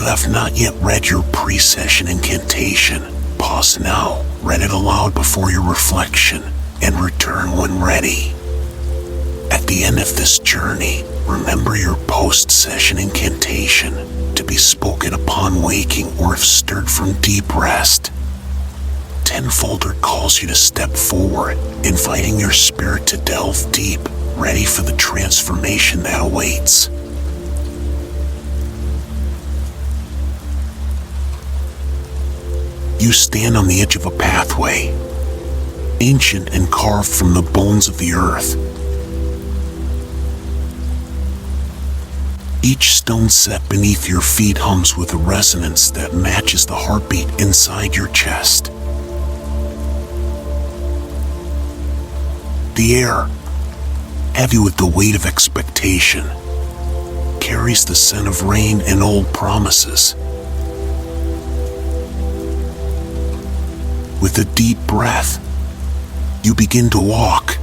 you have not yet read your pre-session incantation, pause now, read it aloud before your reflection, and return when ready. At the end of this journey, remember your post-session incantation to be spoken upon waking or if stirred from deep rest. Tenfolder calls you to step forward, inviting your spirit to delve deep, ready for the transformation that awaits. You stand on the edge of a pathway, ancient and carved from the bones of the earth. Each stone set beneath your feet hums with a resonance that matches the heartbeat inside your chest. The air, heavy with the weight of expectation, carries the scent of rain and old promises. With a deep breath, you begin to walk,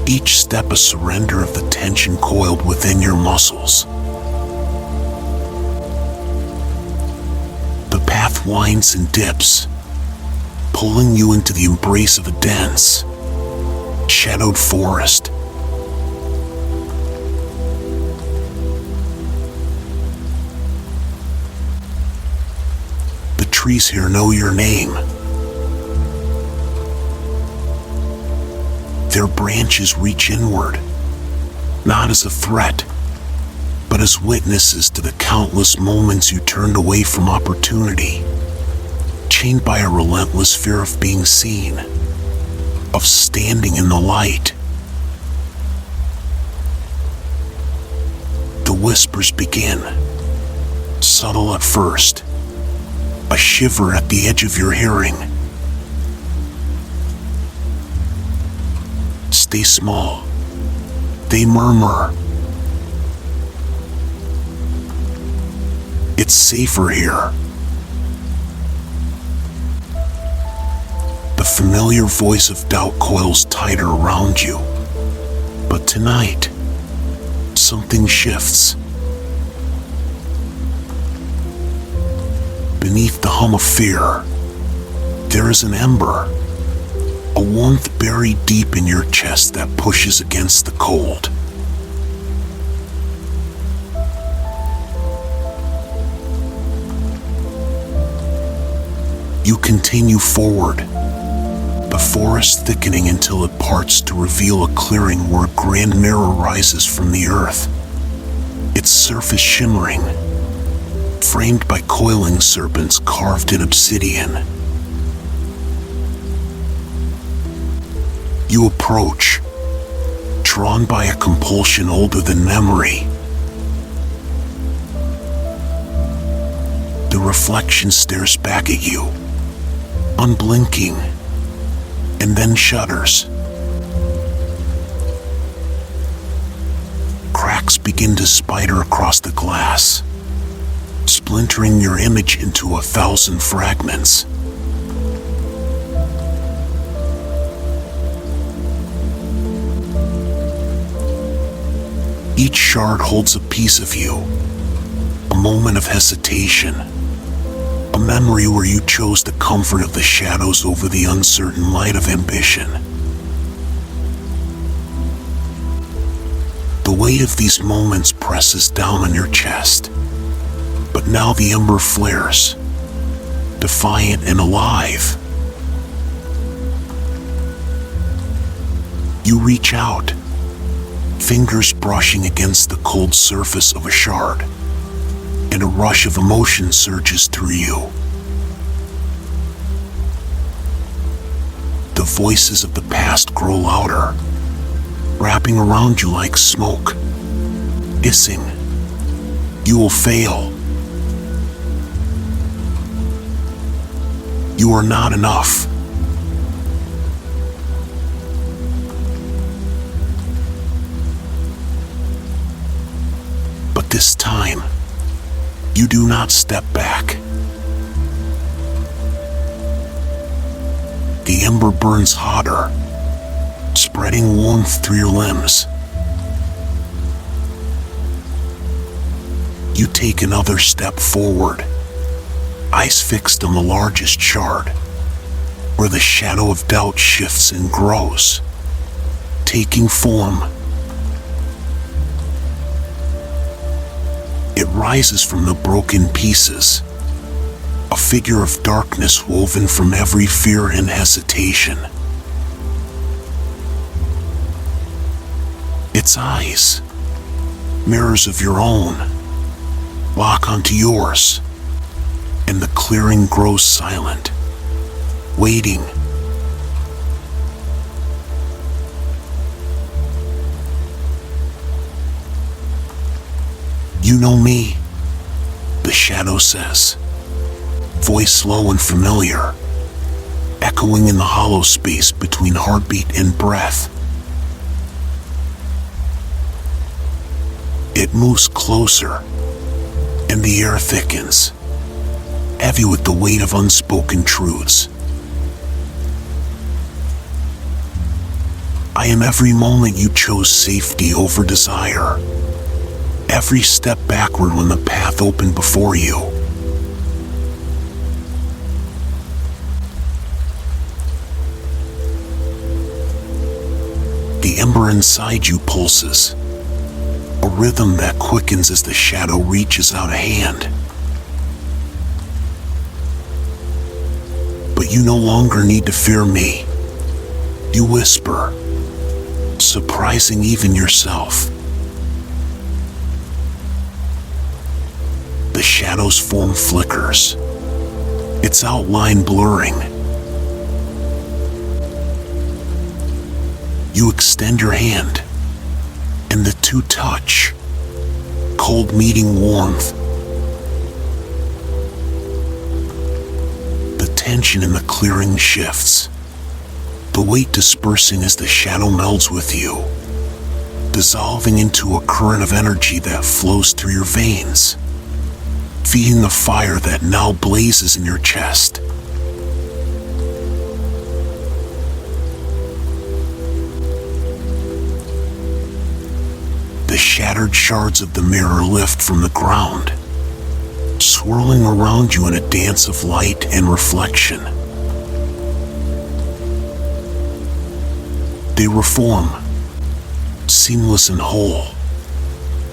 each step a surrender of the tension coiled within your muscles. The path winds and dips, pulling you into the embrace of a dense, shadowed forest. The trees here know your name. Their branches reach inward, not as a threat, but as witnesses to the countless moments you turned away from opportunity, chained by a relentless fear of being seen, of standing in the light. The whispers begin, subtle at first, a shiver at the edge of your hearing. Stay small, they murmur. It's safer here. The familiar voice of doubt coils tighter around you. But tonight, something shifts. Beneath the hum of fear, there is an ember, a warmth buried deep in your chest that pushes against the cold. You continue forward, the forest thickening until it parts to reveal a clearing where a grand mirror rises from the earth, its surface shimmering, framed by coiling serpents carved in obsidian. You approach, drawn by a compulsion older than memory. The reflection stares back at you, unblinking, and then shudders. Cracks begin to spider across the glass, splintering your image into 1,000 fragments. Each shard holds a piece of you, a moment of hesitation, a memory where you chose the comfort of the shadows over the uncertain light of ambition. The weight of these moments presses down on your chest, but now the ember flares, defiant and alive. You reach out, fingers brushing against the cold surface of a shard, and a rush of emotion surges through you. The voices of the past grow louder, wrapping around you like smoke, hissing, "You will fail. You are not enough." But this time, you do not step back. The ember burns hotter, spreading warmth through your limbs. You take another step forward, eyes fixed on the largest shard, where the shadow of doubt shifts and grows, taking form. It rises from the broken pieces, a figure of darkness woven from every fear and hesitation. Its eyes, mirrors of your own, lock onto yours, and the clearing grows silent, waiting. You know me, the shadow says, voice low and familiar, echoing in the hollow space between heartbeat and breath. It moves closer, and the air thickens, heavy with the weight of unspoken truths. I am every moment you chose safety over desire, every step backward when the path opened before you. The ember inside you pulses, a rhythm that quickens as the shadow reaches out a hand. But you no longer need to fear me. You whisper, surprising even yourself. The shadow's form flickers, its outline blurring. You extend your hand, and the two touch, cold meeting warmth. The tension in the clearing shifts, the weight dispersing as the shadow melds with you, dissolving into a current of energy that flows through your veins, feeding the fire that now blazes in your chest. The shattered shards of the mirror lift from the ground, swirling around you in a dance of light and reflection. They reform, seamless and whole,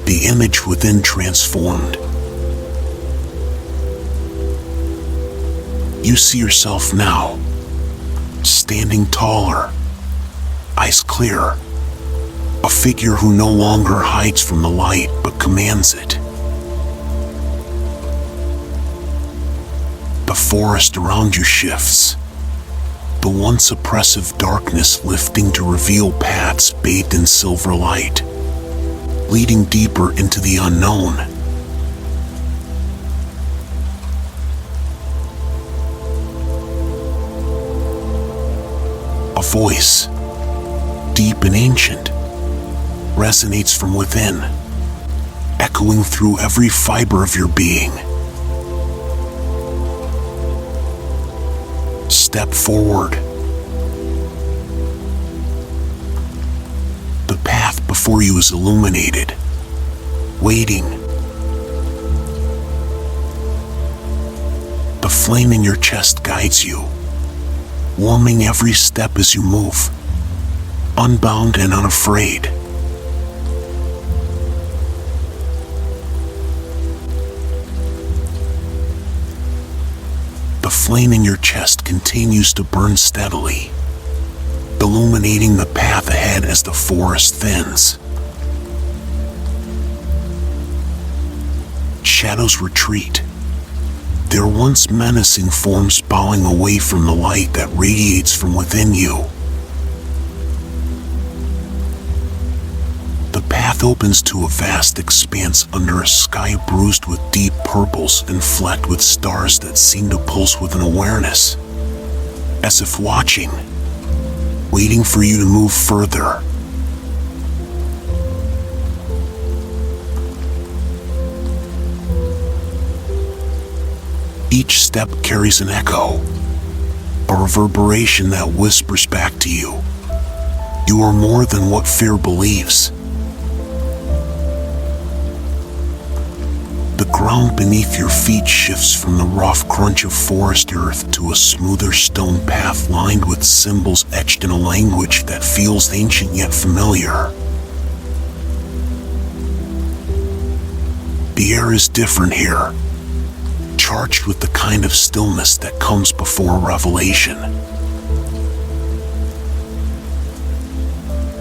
the image within transformed. You see yourself now, standing taller, eyes clear, a figure who no longer hides from the light but commands it. The forest around you shifts, the once oppressive darkness lifting to reveal paths bathed in silver light, leading deeper into the unknown. A voice, deep and ancient, resonates from within, echoing through every fiber of your being. Step forward. The path before you is illuminated, waiting. The flame in your chest guides you, warming every step as you move, unbound and unafraid. The flame in your chest continues to burn steadily, illuminating the path ahead as the forest thins. Shadows retreat, their once menacing forms bowing away from the light that radiates from within you. The path opens to a vast expanse under a sky bruised with deep purples and flecked with stars that seem to pulse with an awareness, as if watching, waiting for you to move further. Each step carries an echo, a reverberation that whispers back to you. You are more than what fear believes. The The ground beneath your feet shifts from the rough crunch of forest earth to a smoother stone path lined with symbols etched in a language that feels ancient yet familiar. The air is different here, charged with the kind of stillness that comes before revelation.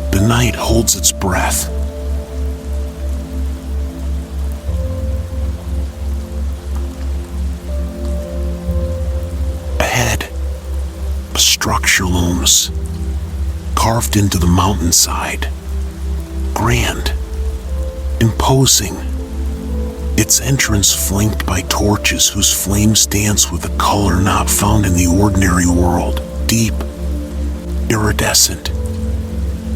The night holds its breath. Ahead, a structure looms, carved into the mountainside. Grand, imposing, its entrance flanked by torches whose flames dance with a color not found in the ordinary world, deep, iridescent,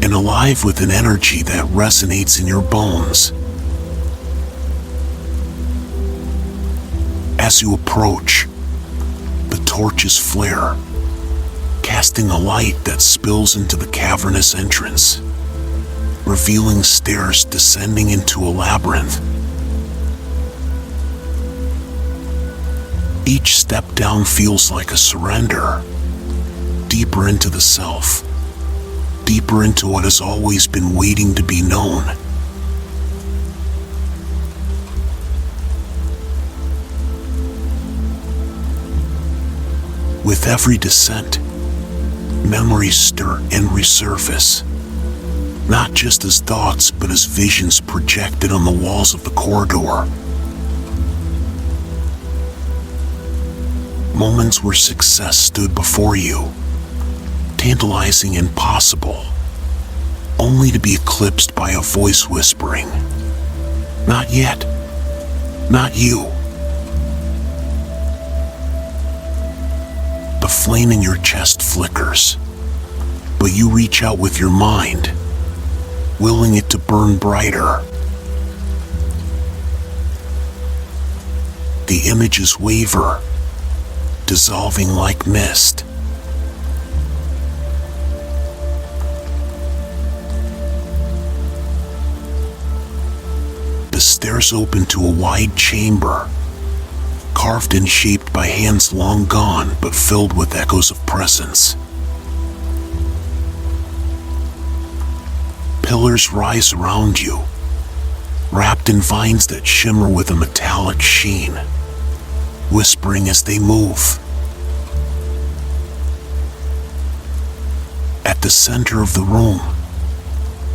and alive with an energy that resonates in your bones. As you approach, the torches flare, casting a light that spills into the cavernous entrance, revealing stairs descending into a labyrinth. Each step down feels like a surrender, deeper into the self, deeper into what has always been waiting to be known. With every descent, memories stir and resurface, not just as thoughts but as visions projected on the walls of the corridor. Moments where success stood before you, tantalizing and possible, only to be eclipsed by a voice whispering, "Not yet, not you." The flame in your chest flickers, but you reach out with your mind, willing it to burn brighter. The images waver, dissolving like mist. The stairs open to a wide chamber, carved and shaped by hands long gone but filled with echoes of presence. Pillars rise around you, wrapped in vines that shimmer with a metallic sheen, whispering as they move. At the center of the room,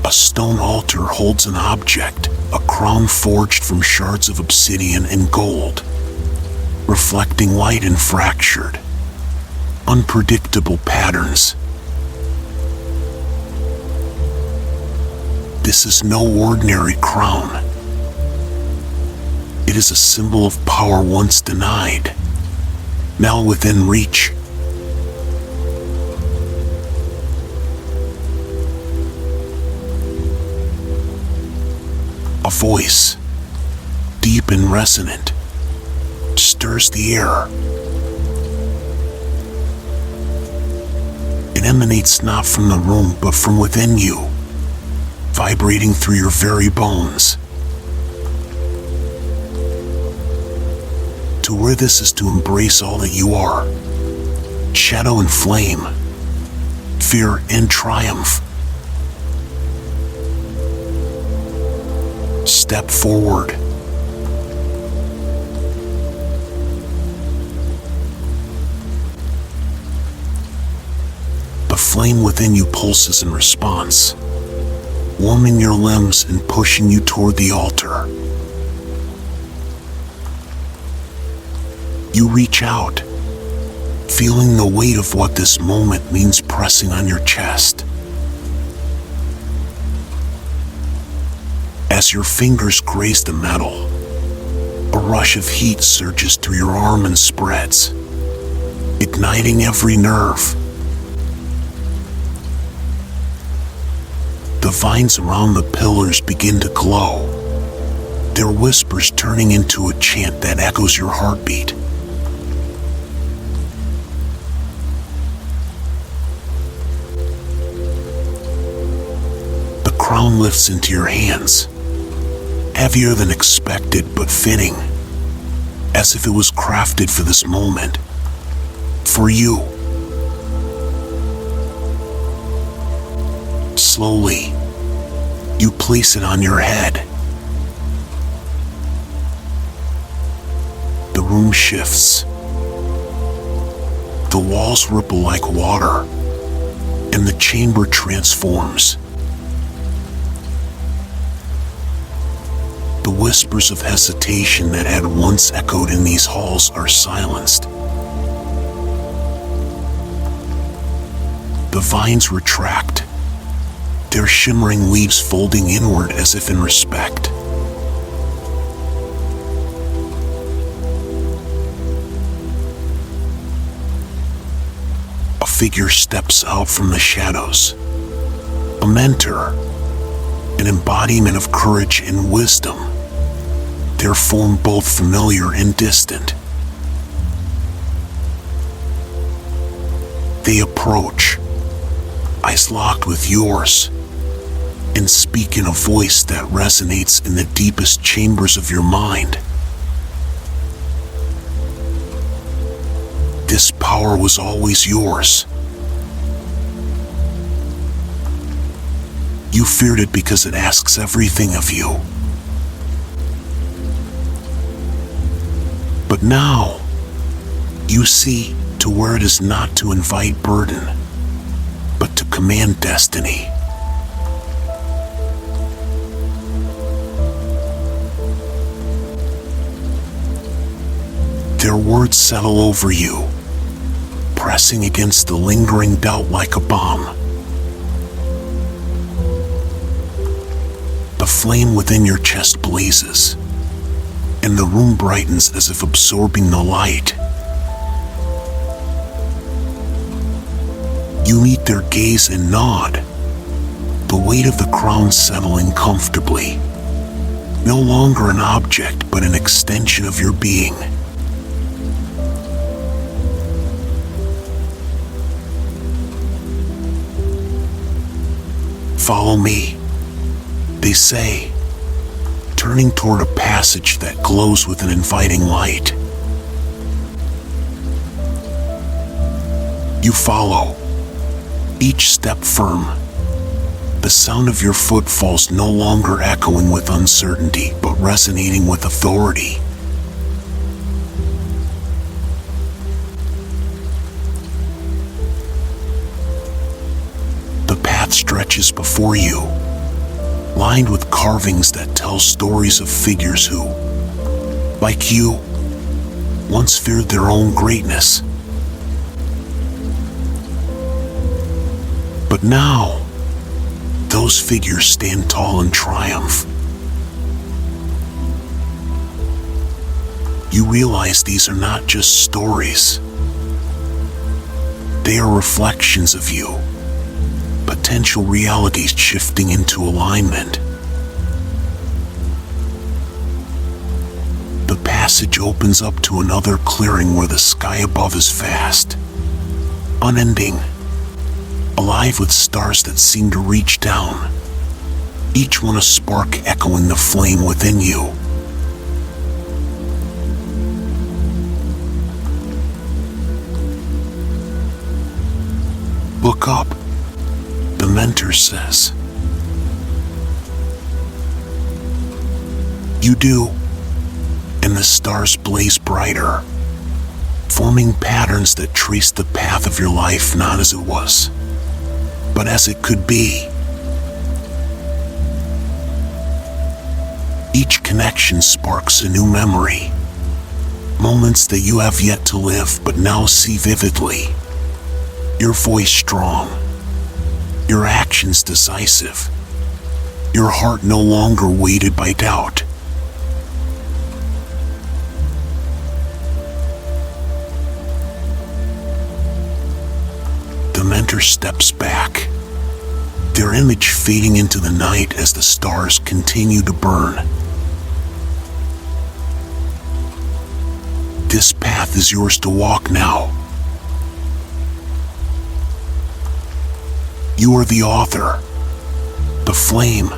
a stone altar holds an object, a crown forged from shards of obsidian and gold, reflecting light in fractured, unpredictable patterns. This is no ordinary crown. It is a symbol of power once denied, now within reach. A voice, deep and resonant, stirs the air. It emanates not from the room but from within you, vibrating through your very bones. To wear this is to embrace all that you are, shadow and flame, fear and triumph. Step forward. The flame within you pulses in response, warming your limbs and pushing you toward the altar. You reach out, feeling the weight of what this moment means pressing on your chest. As your fingers graze the metal, a rush of heat surges through your arm and spreads, igniting every nerve. The vines around the pillars begin to glow, their whispers turning into a chant that echoes your heartbeat. The crown lifts into your hands, heavier than expected but fitting, as if it was crafted for this moment, for you. Slowly, you place it on your head. The room shifts. The walls ripple like water, and the chamber transforms. The whispers of hesitation that had once echoed in these halls are silenced. The vines retract, their shimmering leaves folding inward as if in respect. A figure steps out from the shadows, a mentor, an embodiment of courage and wisdom, their form both familiar and distant. They approach, eyes locked with yours, and speak in a voice that resonates in the deepest chambers of your mind. This power was always yours. You feared it because it asks everything of you. But now, you see to where it is not to invite burden, but to command destiny. Their words settle over you, pressing against the lingering doubt like a bomb. The flame within your chest blazes, and the room brightens as if absorbing the light. You meet their gaze and nod, the weight of the crown settling comfortably. No longer an object, but an extension of your being. Follow me, they say, turning toward a passage that glows with an inviting light. You follow, each step firm, the sound of your footfalls no longer echoing with uncertainty, but resonating with authority. The path stretches before you, lined with carvings that tell stories of figures who, like you, once feared their own greatness. But now, those figures stand tall in triumph. You realize these are not just stories. They are reflections of you, potential realities shifting into alignment. The passage opens up to another clearing where the sky above is vast, unending, alive with stars that seem to reach down, each one a spark echoing the flame within you. Look up, the mentor says. You do, and the stars blaze brighter, forming patterns that trace the path of your life not as it was, but as it could be. Each connection sparks a new memory, moments that you have yet to live but now see vividly. Your voice strong, your actions decisive, your heart no longer weighted by doubt. The mentor steps back, their image fading into the night as the stars continue to burn. This path is yours to walk now. You are the author, the flame,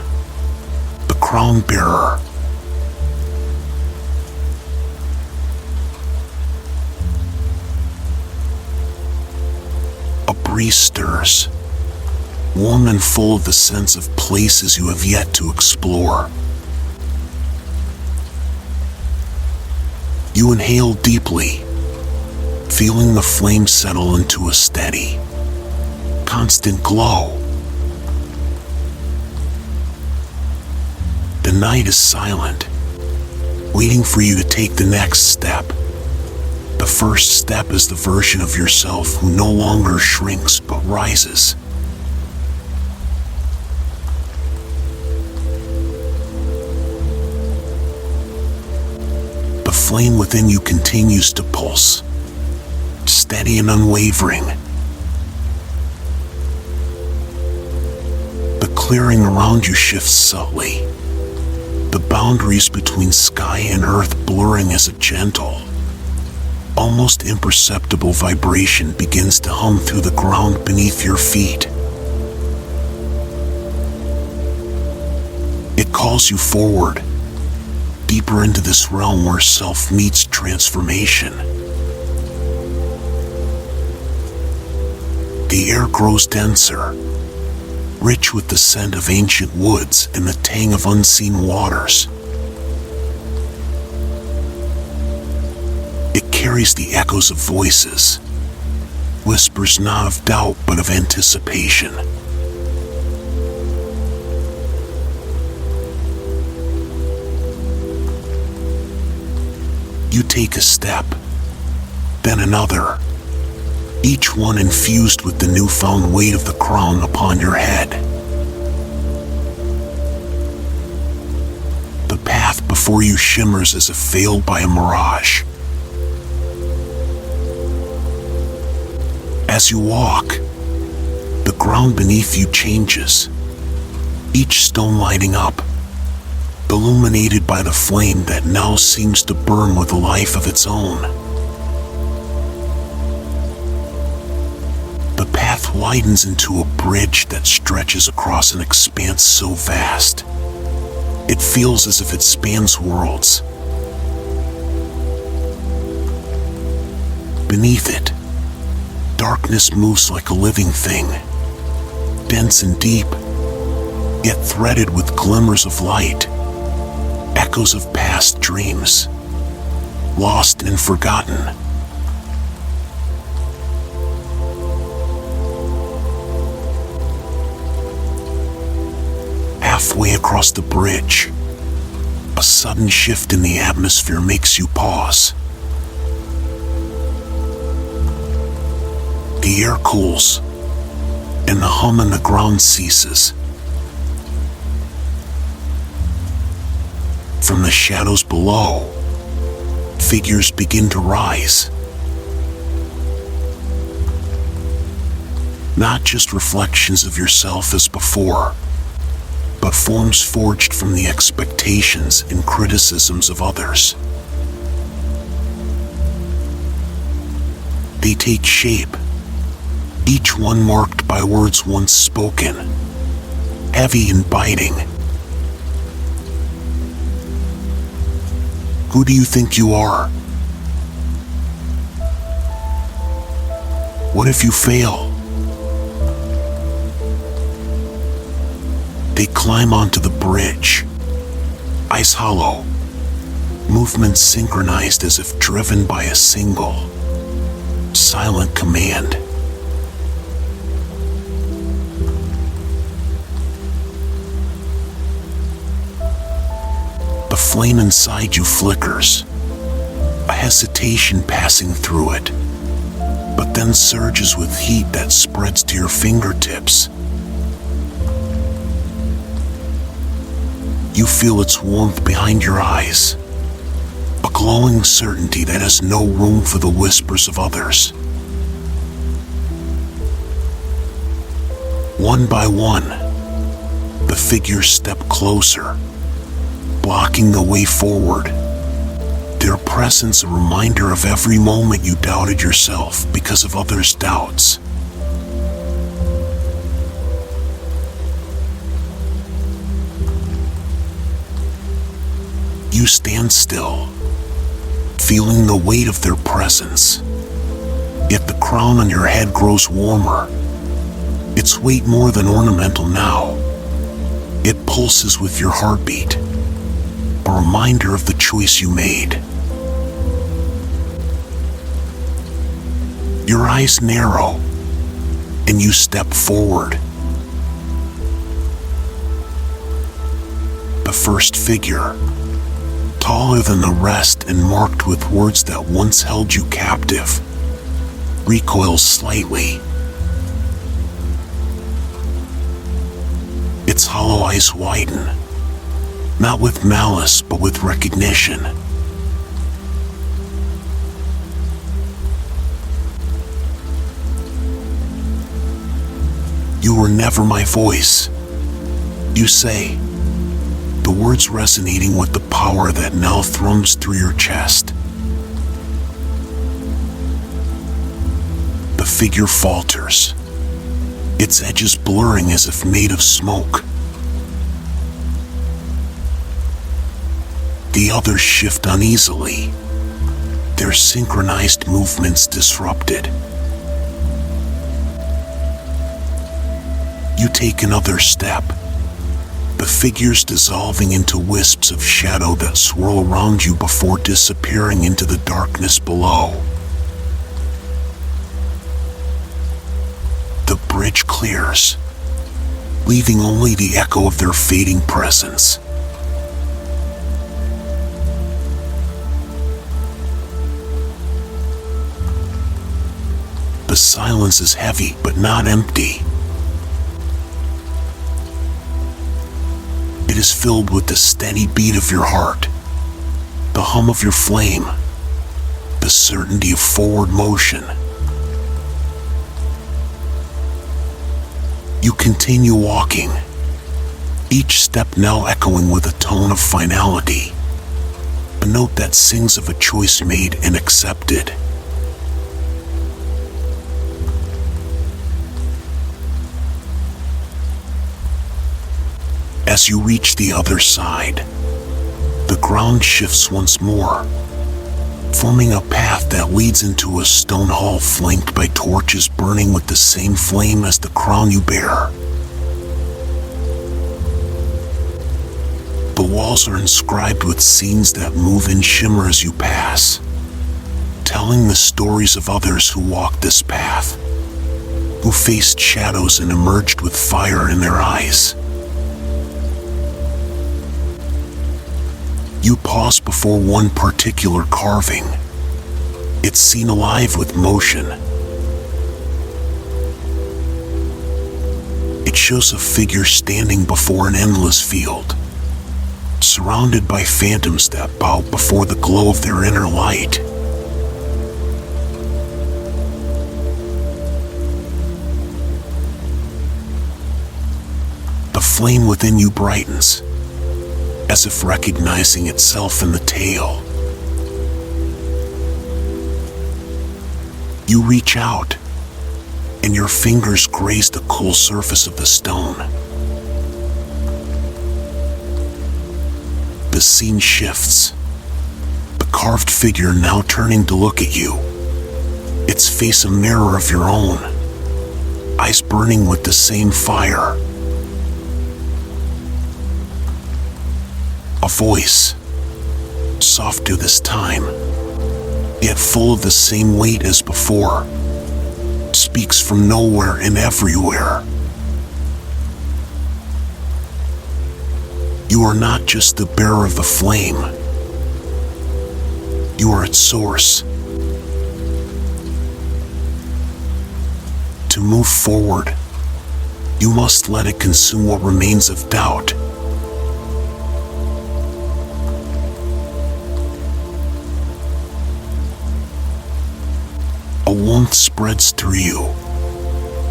the crown bearer. breeze stirs, warm and full of the sense of places you have yet to explore. You inhale deeply, feeling the flame settle into a steady, constant glow. The night is silent, waiting for you to take the next step. The first step is the version of yourself who no longer shrinks but rises. The flame within you continues to pulse, steady and unwavering. The clearing around you shifts subtly, the boundaries between sky and earth blurring as a gentle, almost imperceptible vibration begins to hum through the ground beneath your feet. It calls you forward, deeper into this realm where self meets transformation. The air grows denser, rich with the scent of ancient woods and the tang of unseen waters. It carries the echoes of voices, whispers not of doubt but of anticipation. You take a step, then another, each one infused with the newfound weight of the crown upon your head. The path before you shimmers as if veiled by a mirage. As you walk, the ground beneath you changes, each stone lighting up, illuminated by the flame that now seems to burn with a life of its own. The path widens into a bridge that stretches across an expanse so vast, it feels as if it spans worlds. Beneath it, darkness moves like a living thing, dense and deep, yet threaded with glimmers of light, echoes of past dreams, lost and forgotten. Halfway across the bridge, a sudden shift in the atmosphere makes you pause. The air cools, and the hum in the ground ceases. From the shadows below, figures begin to rise. Not just reflections of yourself as before, but forms forged from the expectations and criticisms of others. They take shape, each one marked by words once spoken, heavy and biting. Who do you think you are? What if you fail? They climb onto the bridge, ice hollow, movements synchronized as if driven by a single, silent command. The flame inside you flickers, a hesitation passing through it, but then surges with heat that spreads to your fingertips. You feel its warmth behind your eyes, a glowing certainty that has no room for the whispers of others. One by one, the figures step closer, blocking the way forward, their presence a reminder of every moment you doubted yourself because of others' doubts. You stand still, feeling the weight of their presence, yet the crown on your head grows warmer, its weight more than ornamental now. It pulses with your heartbeat, a reminder of the choice you made. Your eyes narrow, and you step forward. The first figure, taller than the rest and marked with words that once held you captive, recoils slightly. Its hollow eyes widen, not with malice but with recognition. You were never my voice, you say, the words resonating with the power that now thrums through your chest. The figure falters, its edges blurring as if made of smoke. The others shift uneasily, their synchronized movements disrupted. You take another step, the figures dissolving into wisps of shadow that swirl around you before disappearing into the darkness below. The bridge clears, leaving only the echo of their fading presence. The silence is heavy but not empty. It is filled with the steady beat of your heart, the hum of your flame, the certainty of forward motion. You continue walking, each step now echoing with a tone of finality, a note that sings of a choice made and accepted. As you reach the other side, the ground shifts once more, forming a path that leads into a stone hall flanked by torches burning with the same flame as the crown you bear. The walls are inscribed with scenes that move and shimmer as you pass, telling the stories of others who walked this path, who faced shadows and emerged with fire in their eyes. You pause before one particular carving. It's seen alive with motion. It shows a figure standing before an endless field, surrounded by phantoms that bow before the glow of their inner light. The flame within you brightens, as if recognizing itself in the tale. You reach out, and your fingers graze the cool surface of the stone. The scene shifts, the carved figure now turning to look at you, its face a mirror of your own, eyes burning with the same fire. A voice, softer this time, yet full of the same weight as before, speaks from nowhere and everywhere. You are not just the bearer of the flame. You are its source. To move forward, you must let it consume what remains of doubt. A warmth spreads through you,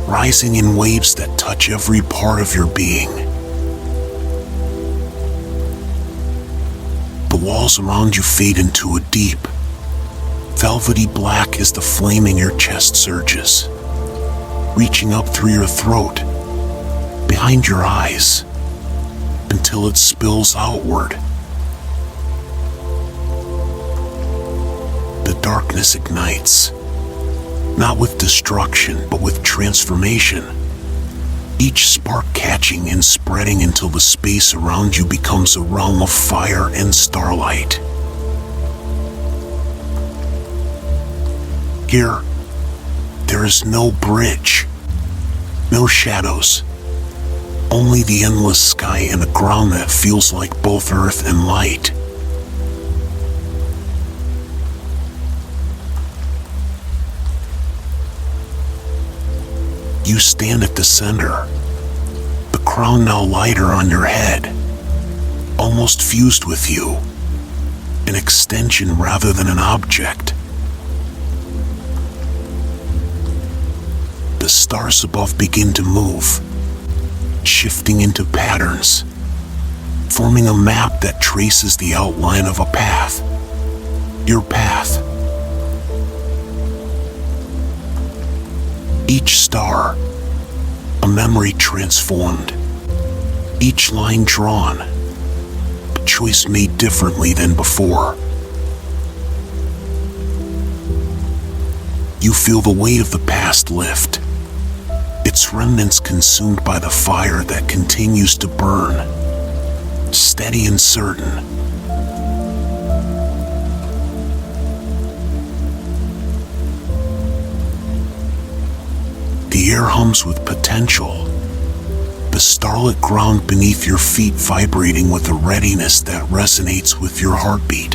rising in waves that touch every part of your being. The walls around you fade into a deep, velvety black as the flame in your chest surges, reaching up through your throat, behind your eyes, until it spills outward. The darkness ignites, not with destruction, but with transformation, each spark catching and spreading until the space around you becomes a realm of fire and starlight. Here, there is no bridge, no shadows, only the endless sky and a ground that feels like both earth and light. You stand at the center, the crown now lighter on your head, almost fused with you, an extension rather than an object. The stars above begin to move, shifting into patterns, forming a map that traces the outline of a path, your path. Each star, a memory transformed, each line drawn, a choice made differently than before. You feel the weight of the past lift, its remnants consumed by the fire that continues to burn, steady and certain. The air hums with potential, the starlit ground beneath your feet vibrating with a readiness that resonates with your heartbeat.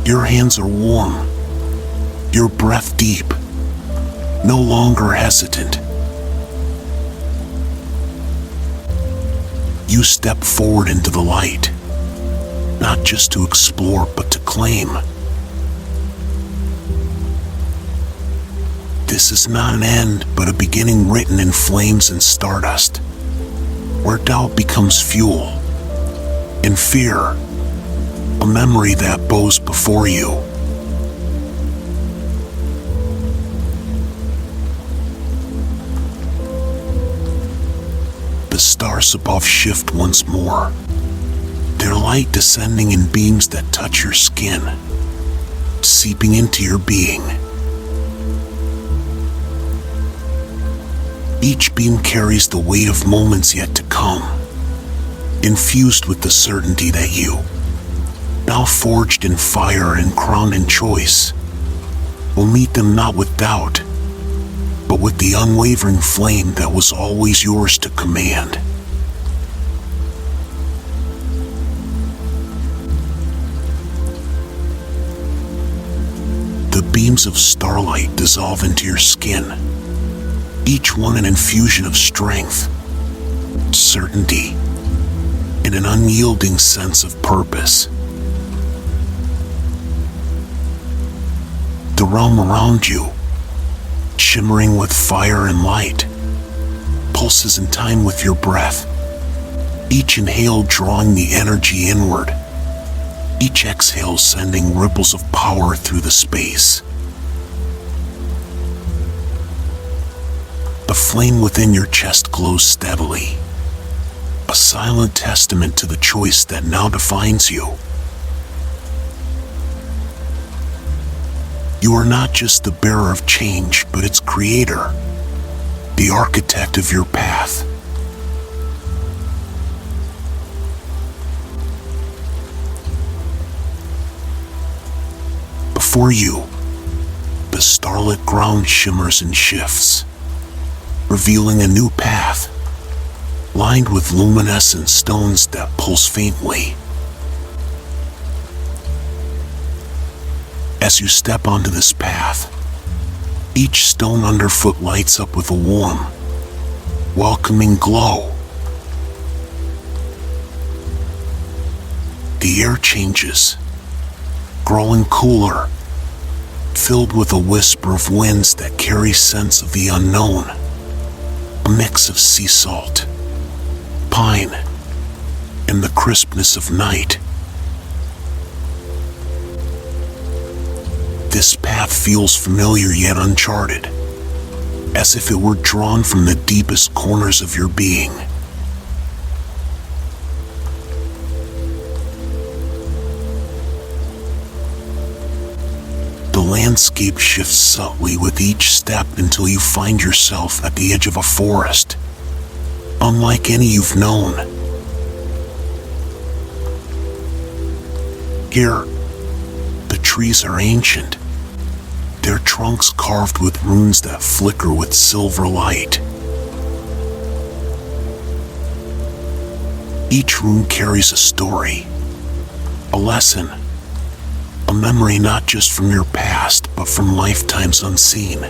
Your hands are warm, your breath deep, no longer hesitant. You step forward into the light, not just to explore but to claim. This is not an end, but a beginning written in flames and stardust, where doubt becomes fuel, and fear, a memory that bows before you. The stars above shift once more, their light descending in beams that touch your skin, seeping into your being. Each beam carries the weight of moments yet to come, infused with the certainty that you, now forged in fire and crowned in choice, will meet them not with doubt, but with the unwavering flame that was always yours to command. The beams of starlight dissolve into your skin, each one an infusion of strength, certainty, and an unyielding sense of purpose. The realm around you, shimmering with fire and light, pulses in time with your breath, each inhale drawing the energy inward, each exhale sending ripples of power through the space. The flame within your chest glows steadily, a silent testament to the choice that now defines you. You are not just the bearer of change, but its creator, the architect of your path. Before you, the starlit ground shimmers and shifts, revealing a new path, lined with luminescent stones that pulse faintly. As you step onto this path, each stone underfoot lights up with a warm, welcoming glow. The air changes, growing cooler, filled with a whisper of winds that carry scents of the unknown. A mix of sea salt, pine, and the crispness of night. This path feels familiar yet uncharted, as if it were drawn from the deepest corners of your being. The landscape shifts subtly with each step until you find yourself at the edge of a forest, unlike any you've known. Here, the trees are ancient, their trunks carved with runes that flicker with silver light. Each rune carries a story, a lesson, a memory not just from your past, but from lifetimes unseen.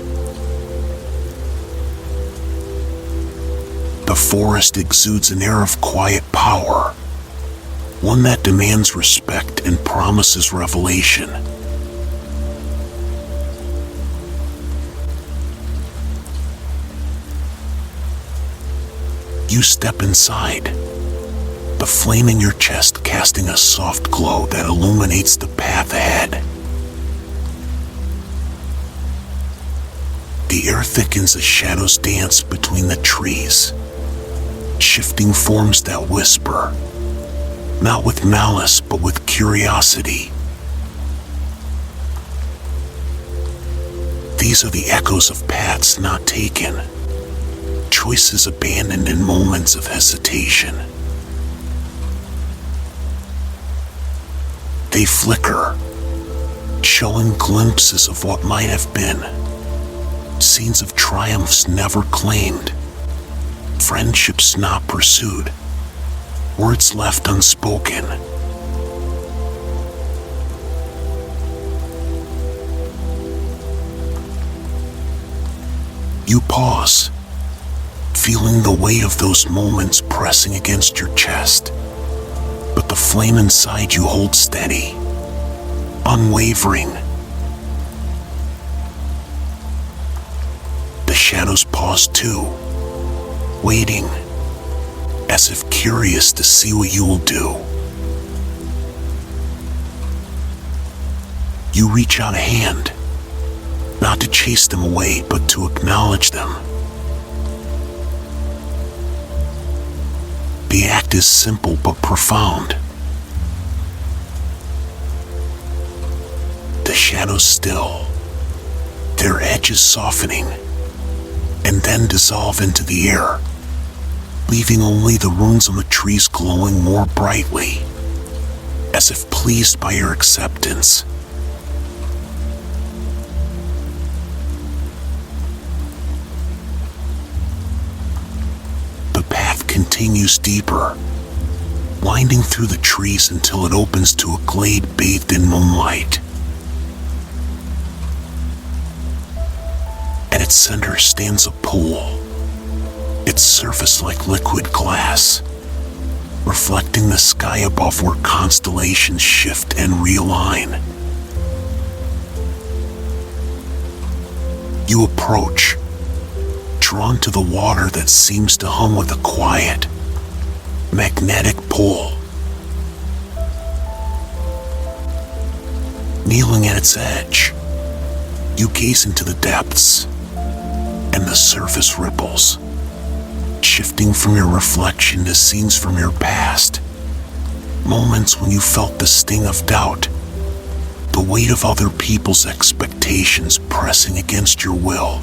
The forest exudes an air of quiet power, one that demands respect and promises revelation. You step inside, the flame in your chest casting a soft glow that illuminates the path ahead. The air thickens as shadows dance between the trees, shifting forms that whisper, not with malice but with curiosity. These are the echoes of paths not taken, choices abandoned in moments of hesitation. They flicker, showing glimpses of what might have been, scenes of triumphs never claimed, friendships not pursued, words left unspoken. You pause, feeling the weight of those moments pressing against your chest. But the flame inside you holds steady, unwavering. The shadows pause too, waiting, as if curious to see what you will do. You reach out a hand, not to chase them away, but to acknowledge them. The act is simple but profound. The shadows still, their edges softening, and then dissolve into the air, leaving only the runes on the trees glowing more brightly, as if pleased by your acceptance. Continues deeper, winding through the trees until it opens to a glade bathed in moonlight. At its center stands a pool, its surface like liquid glass, reflecting the sky above where constellations shift and realign. You approach, drawn to the water that seems to hum with a quiet, magnetic pull. Kneeling at its edge, you gaze into the depths, and the surface ripples, shifting from your reflection to scenes from your past, moments when you felt the sting of doubt, the weight of other people's expectations pressing against your will.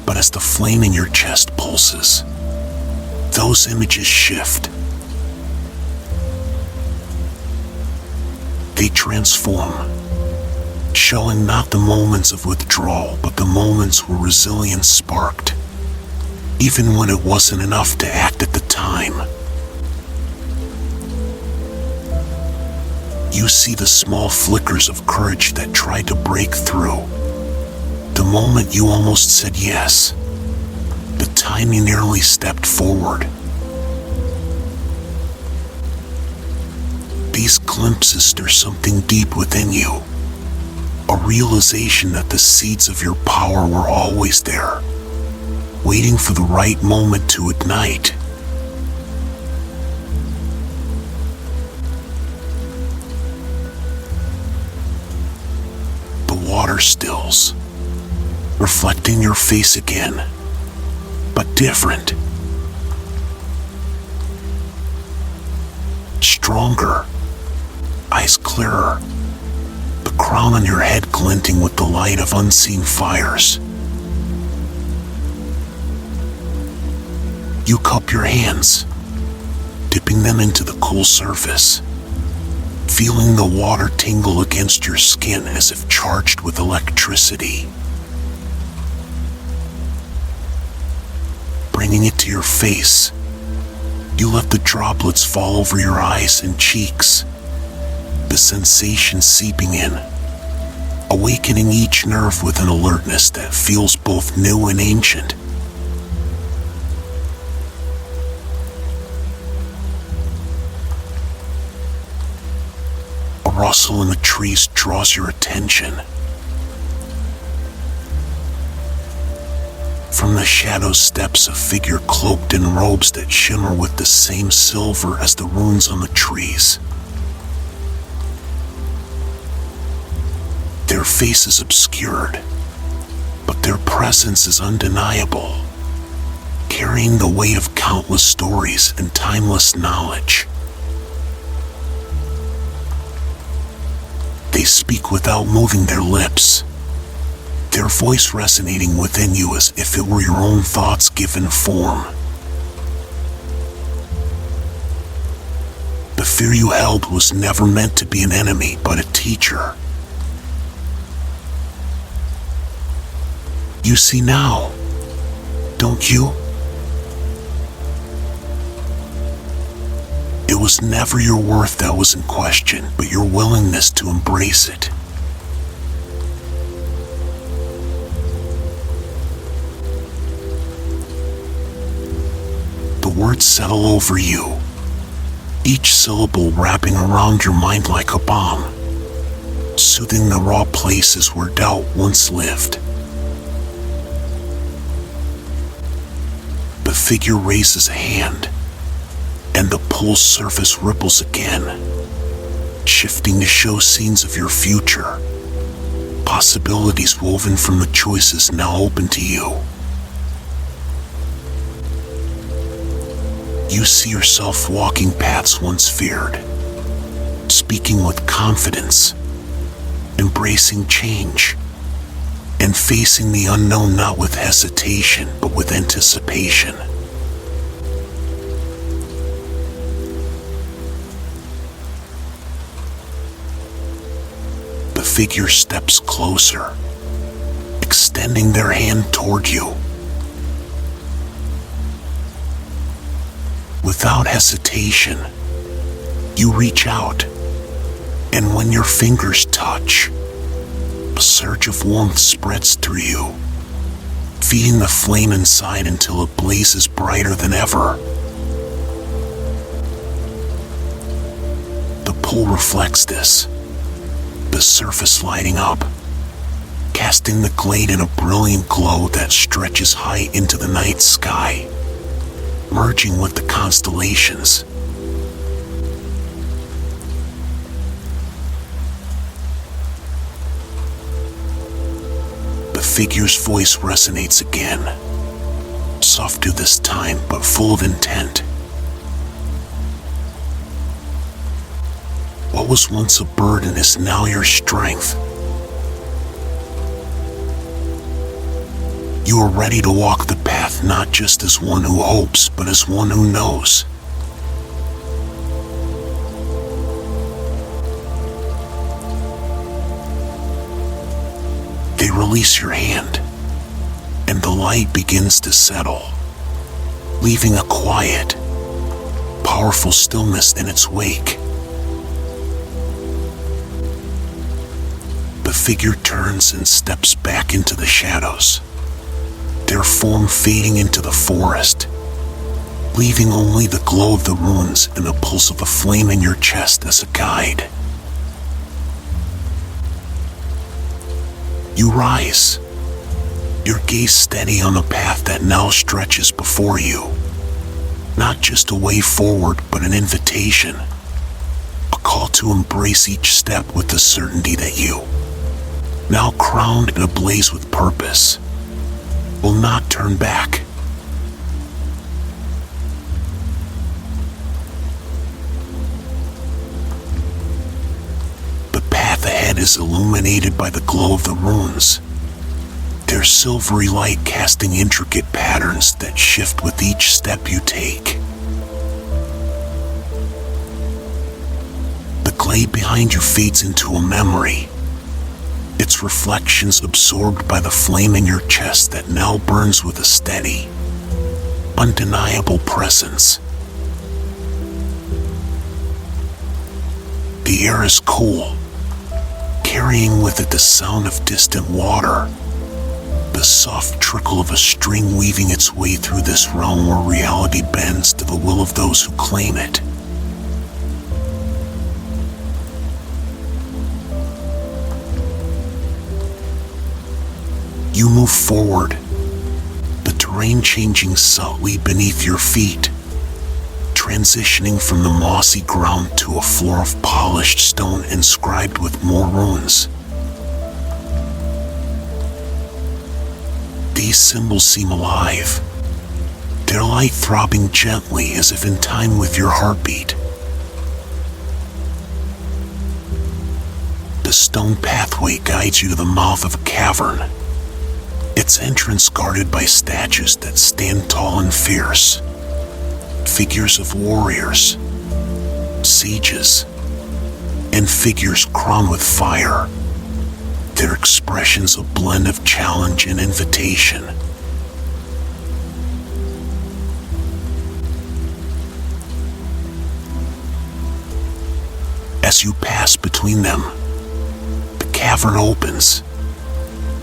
But as the flame in your chest pulses, those images shift. They transform, showing not the moments of withdrawal, but the moments where resilience sparked, even when it wasn't enough to act at the time. You see the small flickers of courage that tried to break through. The moment you almost said yes, the time you nearly stepped forward. These glimpses stir something deep within you, a realization that the seeds of your power were always there, waiting for the right moment to ignite. The water stills, reflecting your face again, but different. stronger, eyes clearer, the crown on your head glinting with the light of unseen fires. You cup your hands, dipping them into the cool surface, feeling the water tingle against your skin as if charged with electricity. Bringing it to your face, you let the droplets fall over your eyes and cheeks, the sensation seeping in, awakening each nerve with an alertness that feels both new and ancient. A rustle in the trees draws your attention. From the shadows steps a figure cloaked in robes that shimmer with the same silver as the runes on the trees. Their face is obscured, but their presence is undeniable, carrying the weight of countless stories and timeless knowledge. They speak without moving their lips, their voice resonating within you as if it were your own thoughts given form. The fear you held was never meant to be an enemy, but a teacher. You see now, don't you? It was never your worth that was in question, but your willingness to embrace it. The words settle over you, each syllable wrapping around your mind like a balm, soothing the raw places where doubt once lived. The figure raises a hand, and the pool's surface ripples again, shifting to show scenes of your future, possibilities woven from the choices now open to you. You see yourself walking paths once feared, speaking with confidence, embracing change, and facing the unknown not with hesitation, but with anticipation. The figure steps closer, extending their hand toward you. Without hesitation, you reach out, and when your fingers touch, a surge of warmth spreads through you, feeding the flame inside until it blazes brighter than ever. The pool reflects this, the surface lighting up, casting the glade in a brilliant glow that stretches high into the night sky, merging with the constellations. The figure's voice resonates again, softer this time but full of intent. What was once a burden is now your strength. You are ready to walk the path not just as one who hopes, but as one who knows. They release your hand, and the light begins to settle, leaving a quiet, powerful stillness in its wake. The figure turns and steps back into the shadows, their form fading into the forest, leaving only the glow of the runes and the pulse of a flame in your chest as a guide. You rise, your gaze steady on the path that now stretches before you, not just a way forward, but an invitation, a call to embrace each step with the certainty that you, now crowned and ablaze with purpose, will not turn back. that is illuminated by the glow of the runes, their silvery light casting intricate patterns that shift with each step you take. The clay behind you fades into a memory, its reflections absorbed by the flame in your chest that now burns with a steady, undeniable presence. The air is cool, carrying with it the sound of distant water, the soft trickle of a string weaving its way through this realm where reality bends to the will of those who claim it. You move forward, the terrain changing subtly beneath your feet, transitioning from the mossy ground to a floor of polished stone inscribed with more runes. These symbols seem alive, their light throbbing gently as if in time with your heartbeat. The stone pathway guides you to the mouth of a cavern, its entrance guarded by statues that stand tall and fierce, figures of warriors, sages, and figures crowned with fire, their expressions a blend of challenge and invitation. As you pass between them, the cavern opens,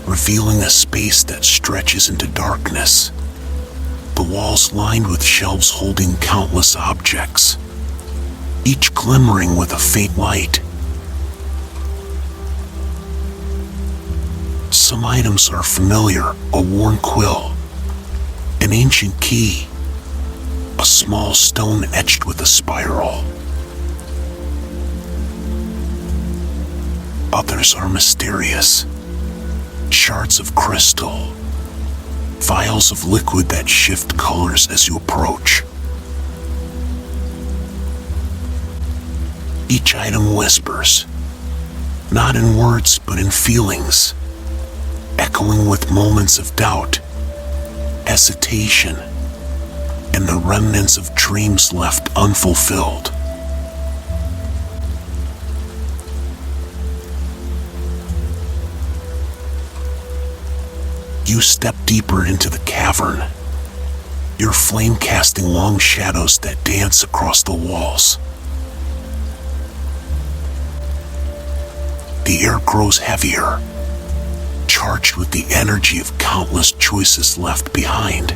revealing a space that stretches into darkness, the walls lined with shelves holding countless objects, each glimmering with a faint light. Some items are familiar: a worn quill, an ancient key, a small stone etched with a spiral. Others are mysterious: shards of crystal, vials of liquid that shift colors as you approach. Each item whispers, not in words but in feelings, echoing with moments of doubt, hesitation, and the remnants of dreams left unfulfilled. You step deeper into the cavern, your flame casting long shadows that dance across the walls. The air grows heavier, charged with the energy of countless choices left behind.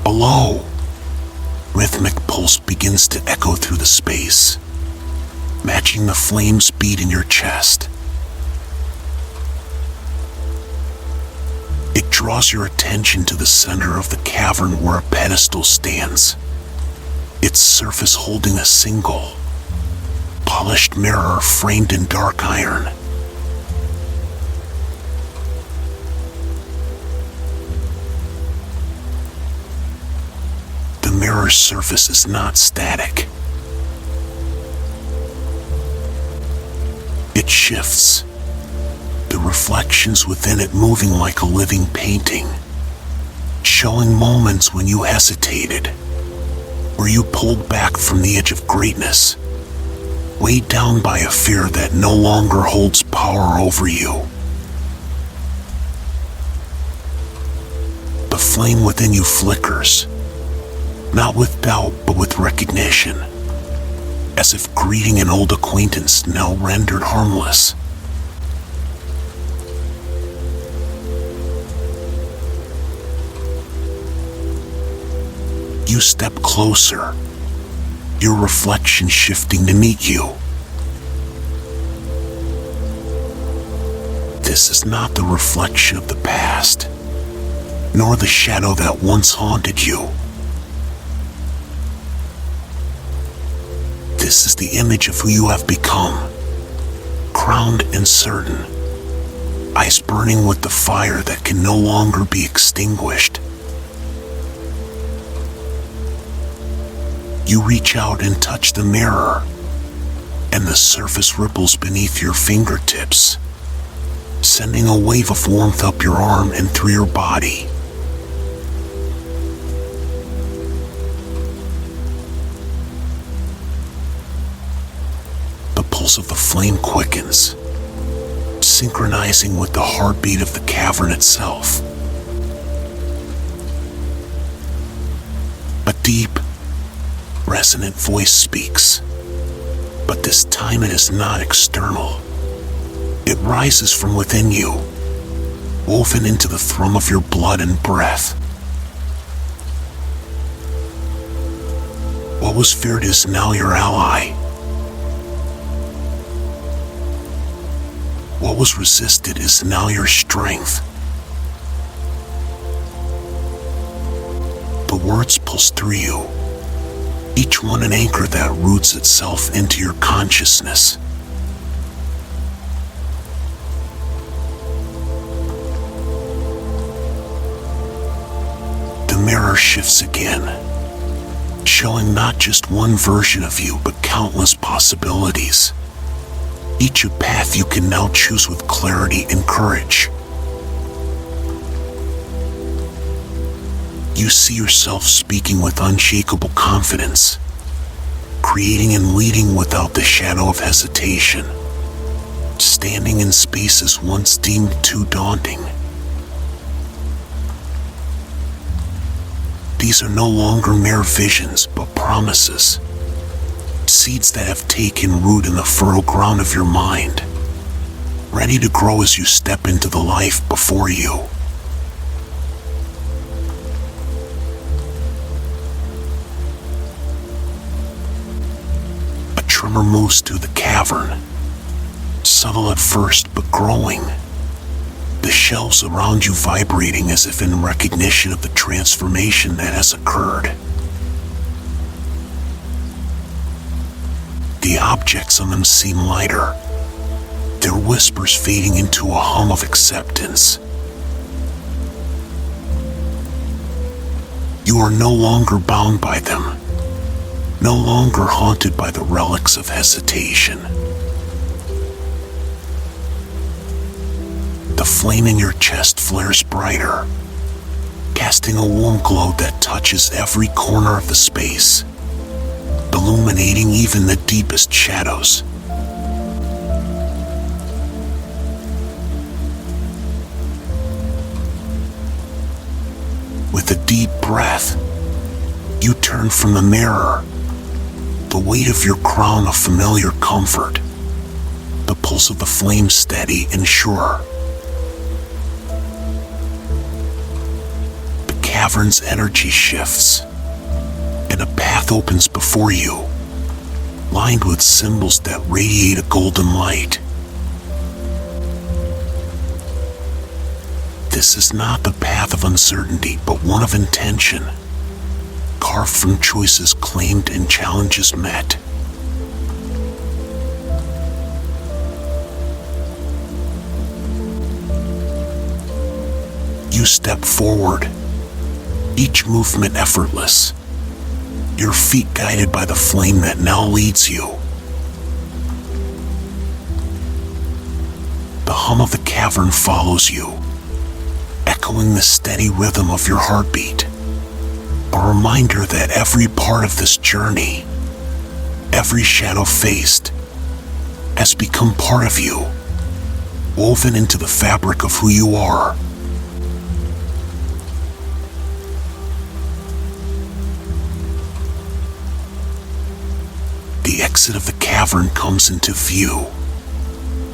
A low, rhythmic pulse begins to echo through the space, matching the flame's beat in your chest. It draws your attention to the center of the cavern where a pedestal stands, its surface holding a single, polished mirror framed in dark iron. The mirror's surface is not static. It shifts, the reflections within it moving like a living painting, showing moments when you hesitated, where you pulled back from the edge of greatness, weighed down by a fear that no longer holds power over you. The flame within you flickers, not with doubt but with recognition, as if greeting an old acquaintance now rendered harmless. You step closer, your reflection shifting to meet you. This is not the reflection of the past, nor the shadow that once haunted you. This is the image of who you have become, crowned and certain, eyes burning with the fire that can no longer be extinguished. You reach out and touch the mirror, and the surface ripples beneath your fingertips, sending a wave of warmth up your arm and through your body. The pulse of the flame quickens, synchronizing with the heartbeat of the cavern itself. A deep, resonant voice speaks, but this time it is not external. It rises from within you, woven into the thrum of your blood and breath. What was feared is now your ally. What was resisted is now your strength. The words pulse through you, each one an anchor that roots itself into your consciousness. The mirror shifts again, showing not just one version of you, but countless possibilities. Each a path you can now choose with clarity and courage. You see yourself speaking with unshakable confidence, creating and leading without the shadow of hesitation, standing in spaces once deemed too daunting. These are no longer mere visions, but promises. Seeds that have taken root in the fertile ground of your mind, ready to grow as you step into the life before you. A tremor moves through the cavern, subtle at first but growing, the shelves around you vibrating as if in recognition of the transformation that has occurred. The objects on them seem lighter, their whispers fading into a hum of acceptance. You are no longer bound by them, no longer haunted by the relics of hesitation. The flame in your chest flares brighter, casting a warm glow that touches every corner of the space, illuminating even the deepest shadows. With a deep breath, you turn from the mirror, the weight of your crown a familiar comfort, the pulse of the flame steady and sure. The cavern's energy shifts, and a path opens before you, lined with symbols that radiate a golden light. This is not the path of uncertainty, but one of intention, carved from choices claimed and challenges met. You step forward, each movement effortless, your feet guided by the flame that now leads you. The hum of the cavern follows you, echoing the steady rhythm of your heartbeat, a reminder that every part of this journey, every shadow faced, has become part of you, woven into the fabric of who you are. The exit of the cavern comes into view,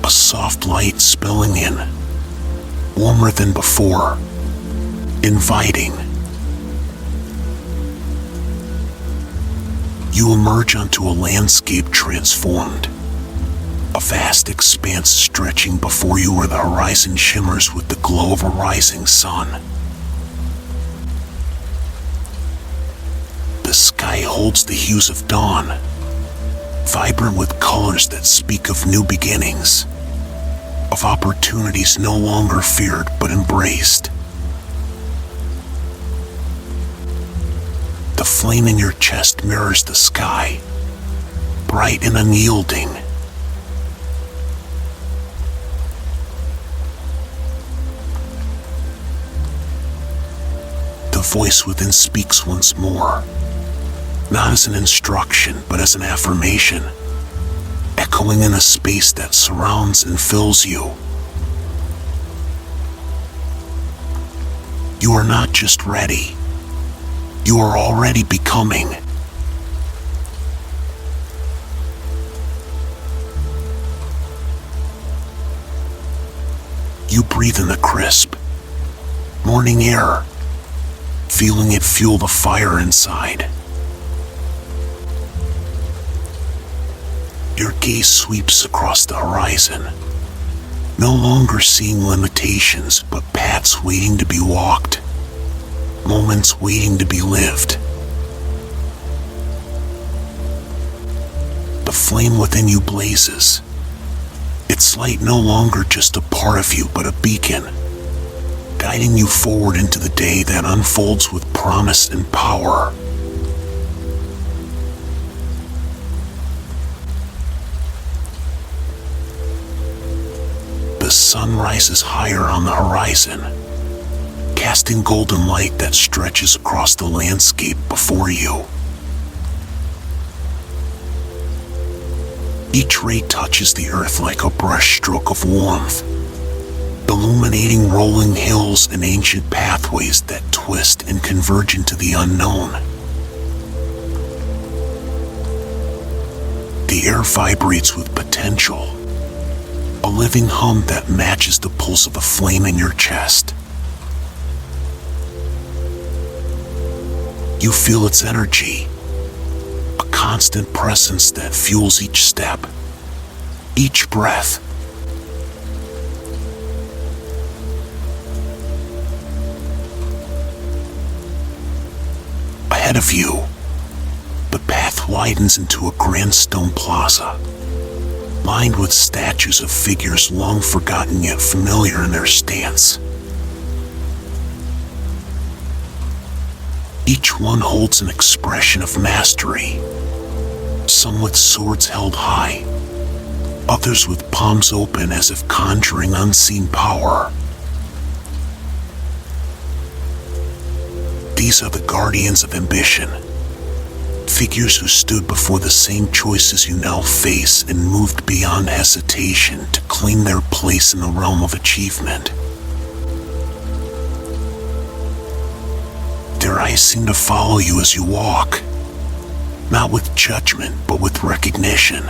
a soft light spilling in, warmer than before, inviting. You emerge onto a landscape transformed, a vast expanse stretching before you where the horizon shimmers with the glow of a rising sun. The sky holds the hues of dawn, vibrant with colors that speak of new beginnings, of opportunities no longer feared but embraced. The flame in your chest mirrors the sky, bright and unyielding, the voice within speaks once more, not as an instruction, but as an affirmation, echoing in a space that surrounds and fills you. You are not just ready. You are already becoming. You breathe in the crisp, morning air, feeling it fuel the fire inside. Your gaze sweeps across the horizon, no longer seeing limitations, but paths waiting to be walked, moments waiting to be lived. The flame within you blazes, its light no longer just a part of you, but a beacon, guiding you forward into the day that unfolds with promise and power. The sun rises higher on the horizon, casting golden light that stretches across the landscape before you. Each ray touches the earth like a brushstroke of warmth, illuminating rolling hills and ancient pathways that twist and converge into the unknown. The air vibrates with potential, a living hum that matches the pulse of the flame in your chest. You feel its energy, a constant presence that fuels each step, each breath. Ahead of you, the path widens into a grand stone plaza, lined with statues of figures long forgotten yet familiar in their stance. Each one holds an expression of mastery, some with swords held high, others with palms open as if conjuring unseen power. These are the guardians of ambition, figures who stood before the same choices you now face and moved beyond hesitation to claim their place in the realm of achievement. Their eyes seem to follow you as you walk, not with judgment, but with recognition.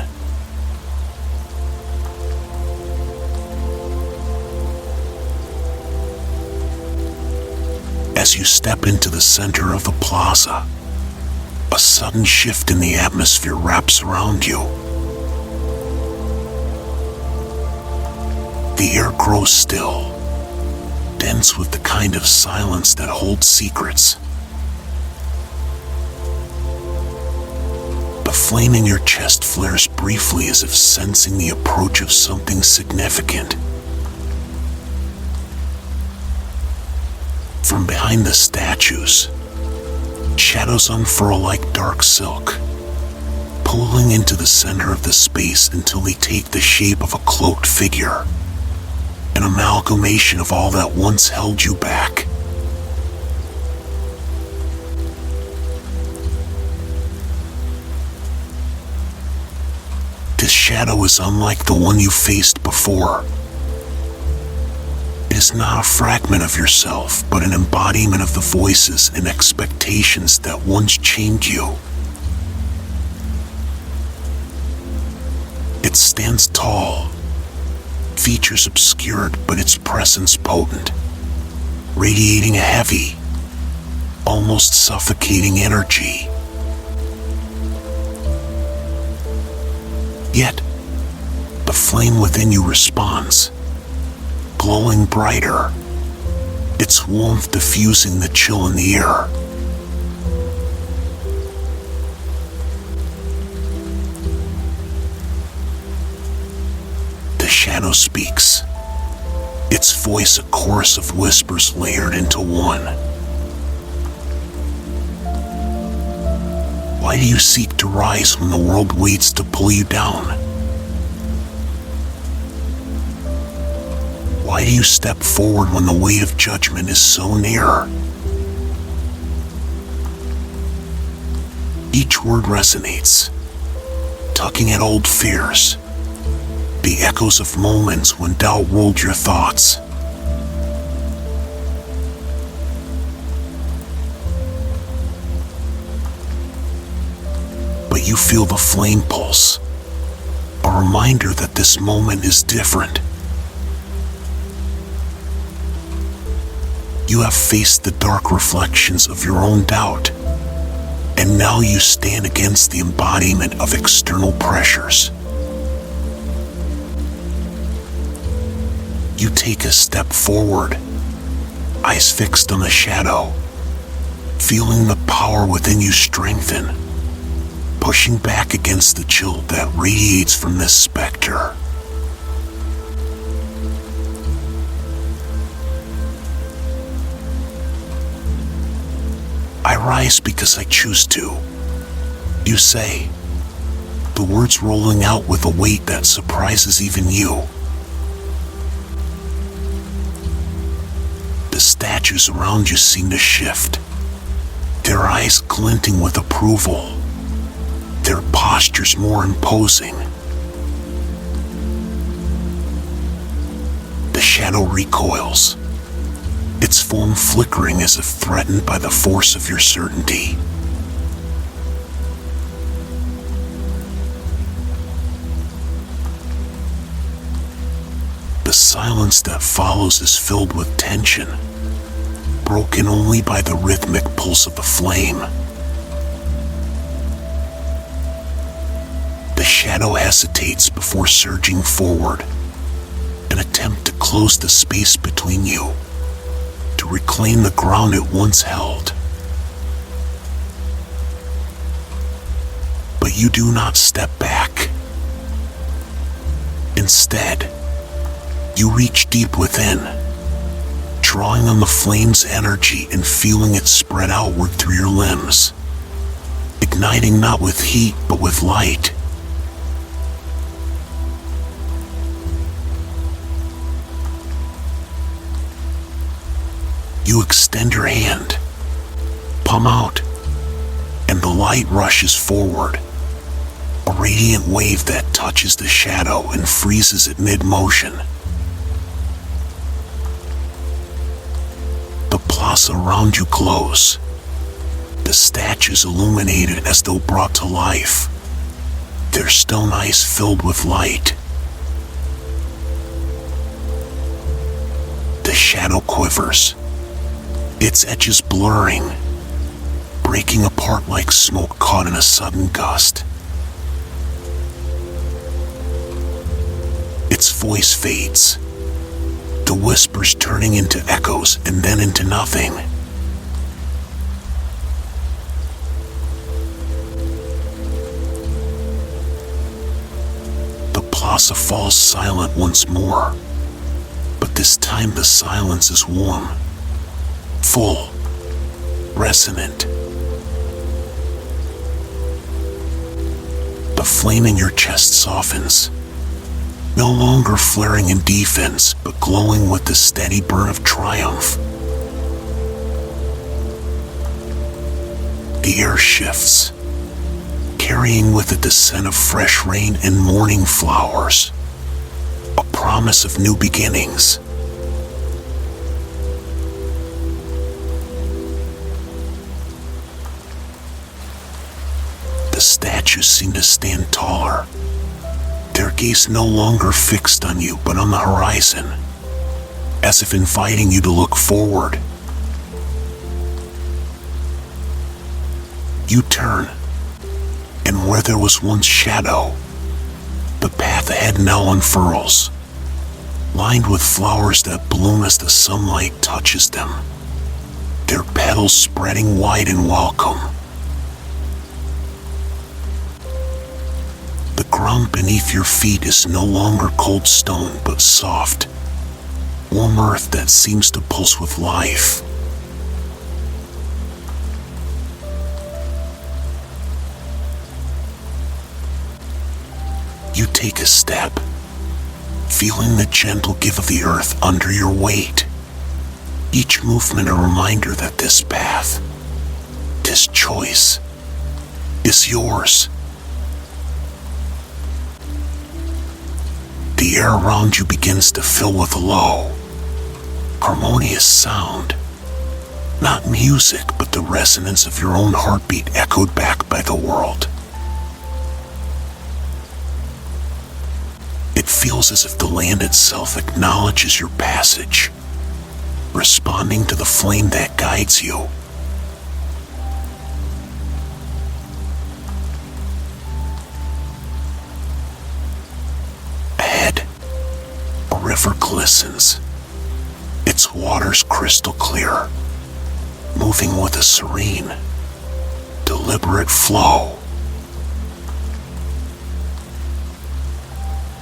As you step into the center of the plaza, a sudden shift in the atmosphere wraps around you. The air grows still, dense with the kind of silence that holds secrets. The flame in your chest flares briefly as if sensing the approach of something significant. From behind the statues, shadows unfurl like dark silk, pulling into the center of the space until they take the shape of a cloaked figure, an amalgamation of all that once held you back. This shadow is unlike the one you faced before. It is not a fragment of yourself, but an embodiment of the voices and expectations that once chained you. It stands tall, features obscured, but its presence potent, radiating a heavy, almost suffocating energy. Yet, the flame within you responds, glowing brighter, its warmth diffusing the chill in the air. The shadow speaks, its voice a chorus of whispers layered into one. Why do you seek to rise when the world waits to pull you down? Why do you step forward when the weight of judgment is so near? Each word resonates, tugging at old fears, the echoes of moments when doubt ruled your thoughts. But you feel the flame pulse, a reminder that this moment is different. You have faced the dark reflections of your own doubt, and now you stand against the embodiment of external pressures. You take a step forward, eyes fixed on the shadow, feeling the power within you strengthen, pushing back against the chill that radiates from this specter. I rise because I choose to, you say, the words rolling out with a weight that surprises even you. The statues around you seem to shift, their eyes glinting with approval, their postures more imposing. The shadow recoils, its form flickering as if threatened by the force of your certainty. The silence that follows is filled with tension, broken only by the rhythmic pulse of the flame. The shadow hesitates before surging forward, an attempt to close the space between you, to reclaim the ground it once held. But you do not step back. Instead, you reach deep within, drawing on the flame's energy and feeling it spread outward through your limbs, igniting not with heat but with light. You extend your hand, palm out, and the light rushes forward, a radiant wave that touches the shadow and freezes it mid-motion. The plaza around you glows, the statues illuminated as though brought to life, their stone eyes filled with light. The shadow quivers, its edges blurring, breaking apart like smoke caught in a sudden gust. Its voice fades, the whispers turning into echoes and then into nothing. The plaza falls silent once more, but this time the silence is warm, full, resonant. The flame in your chest softens, no longer flaring in defense, but glowing with the steady burn of triumph. The air shifts, carrying with it the scent of fresh rain and morning flowers, a promise of new beginnings. The statues seem to stand taller, their gaze no longer fixed on you but on the horizon, as if inviting you to look forward. You turn, and where there was once shadow, the path ahead now unfurls, lined with flowers that bloom as the sunlight touches them, their petals spreading wide in welcome. The ground beneath your feet is no longer cold stone but soft, warm earth that seems to pulse with life. You take a step, feeling the gentle give of the earth under your weight. Each movement a reminder that this path, this choice, is yours. The air around you begins to fill with a low, harmonious sound. Not music, but the resonance of your own heartbeat echoed back by the world. It feels as if the land itself acknowledges your passage, responding to the flame that guides you. Ahead, a river glistens, its waters crystal clear, moving with a serene, deliberate flow.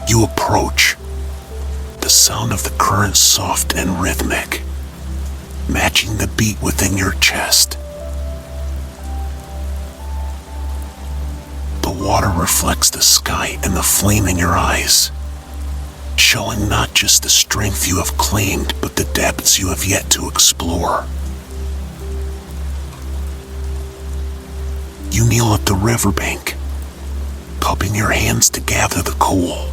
You approach, the sound of the current soft and rhythmic, matching the beat within your chest. The water reflects the sky and the flame in your eyes, showing not just the strength you have claimed, but the depths you have yet to explore. You kneel at the riverbank, cupping your hands to gather the cool,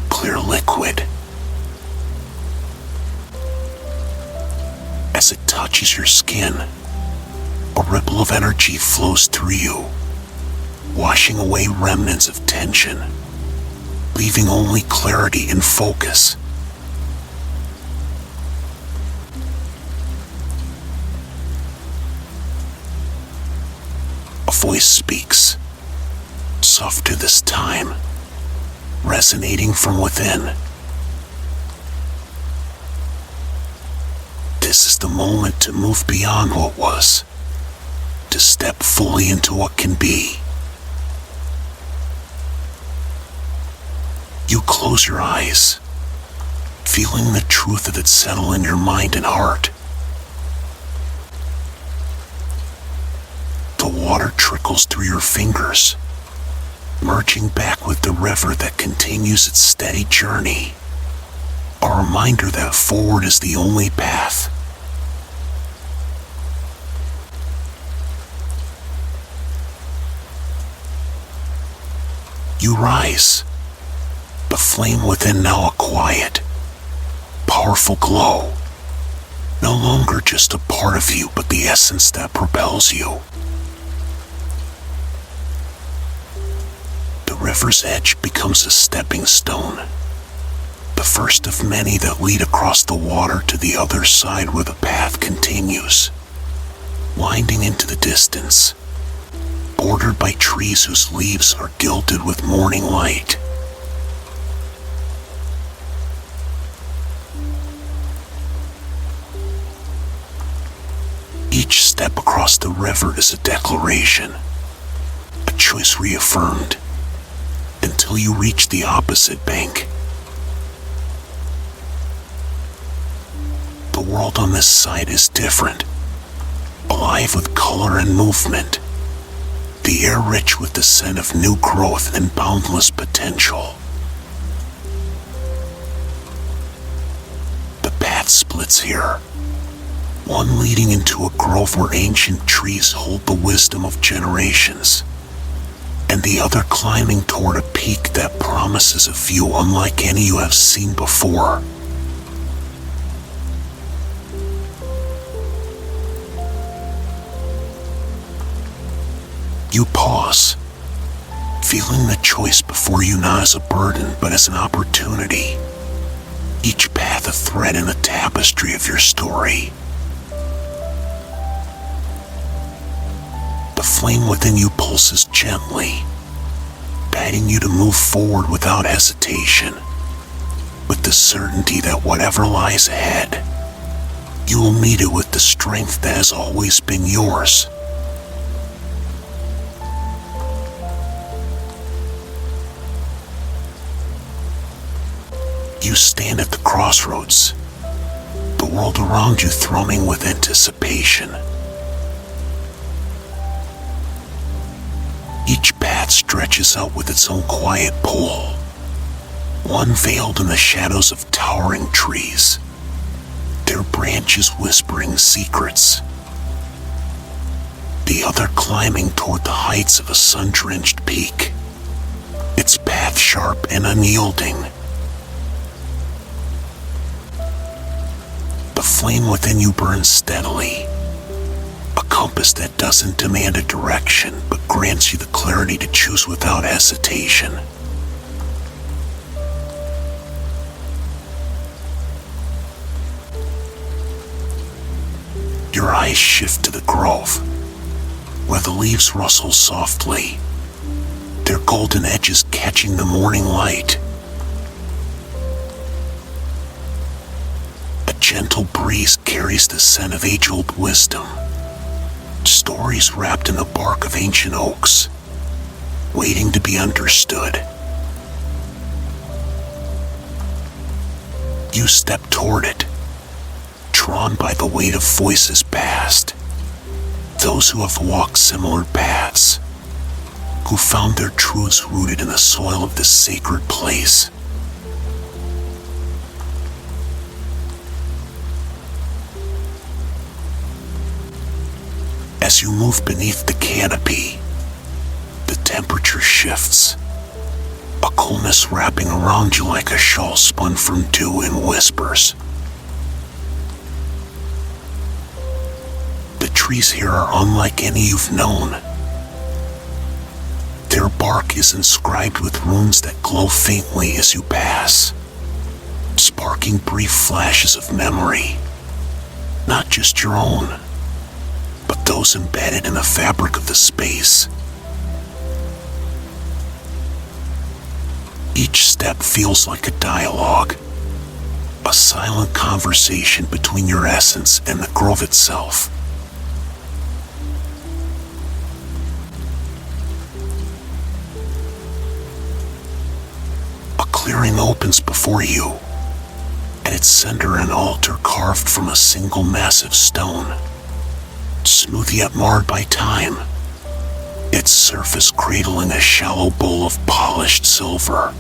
clear liquid. As it touches your skin, a ripple of energy flows through you, washing away remnants of tension, leaving only clarity and focus. A voice speaks, softer this time, resonating from within. This is the moment to move beyond what was, to step fully into what can be. You close your eyes, feeling the truth of it settle in your mind and heart. The water trickles through your fingers, merging back with the river that continues its steady journey. A reminder that forward is the only path. You rise, the flame within now a quiet, powerful glow. No longer just a part of you, but the essence that propels you. The river's edge becomes a stepping stone, the first of many that lead across the water to the other side where the path continues, winding into the distance, bordered by trees whose leaves are gilded with morning light. Each step across the river is a declaration, a choice reaffirmed, until you reach the opposite bank. The world on this side is different, alive with color and movement, the air rich with the scent of new growth and boundless potential. The path splits here, one leading into a grove where ancient trees hold the wisdom of generations, and the other climbing toward a peak that promises a view unlike any you have seen before. You pause, feeling the choice before you not as a burden but as an opportunity, each path a thread in the tapestry of your story. The flame within you pulses gently, guiding you to move forward without hesitation, with the certainty that whatever lies ahead, you will meet it with the strength that has always been yours. You stand at the crossroads, the world around you thrumming with anticipation. Each path stretches out with its own quiet pull, one veiled in the shadows of towering trees, their branches whispering secrets. the other climbing toward the heights of a sun-drenched peak, its path sharp and unyielding. The flame within you burns steadily, a compass that doesn't demand a direction but grants you the clarity to choose without hesitation. Your eyes shift to the grove, where the leaves rustle softly, their golden edges catching the morning light. A gentle breeze carries the scent of age-old wisdom, stories wrapped in the bark of ancient oaks, waiting to be understood. You step toward it, drawn by the weight of voices past, those who have walked similar paths, who found their truths rooted in the soil of this sacred place. As you move beneath the canopy, the temperature shifts, a coolness wrapping around you like a shawl spun from dew and whispers. The trees here are unlike any you've known. Their bark is inscribed with runes that glow faintly as you pass, sparking brief flashes of memory, not just your own, but those embedded in the fabric of the space. Each step feels like a dialogue, a silent conversation between your essence and the grove itself. A clearing opens before you, at its center an altar carved from a single massive stone, smooth yet marred by time, its surface cradling a shallow bowl of polished silver.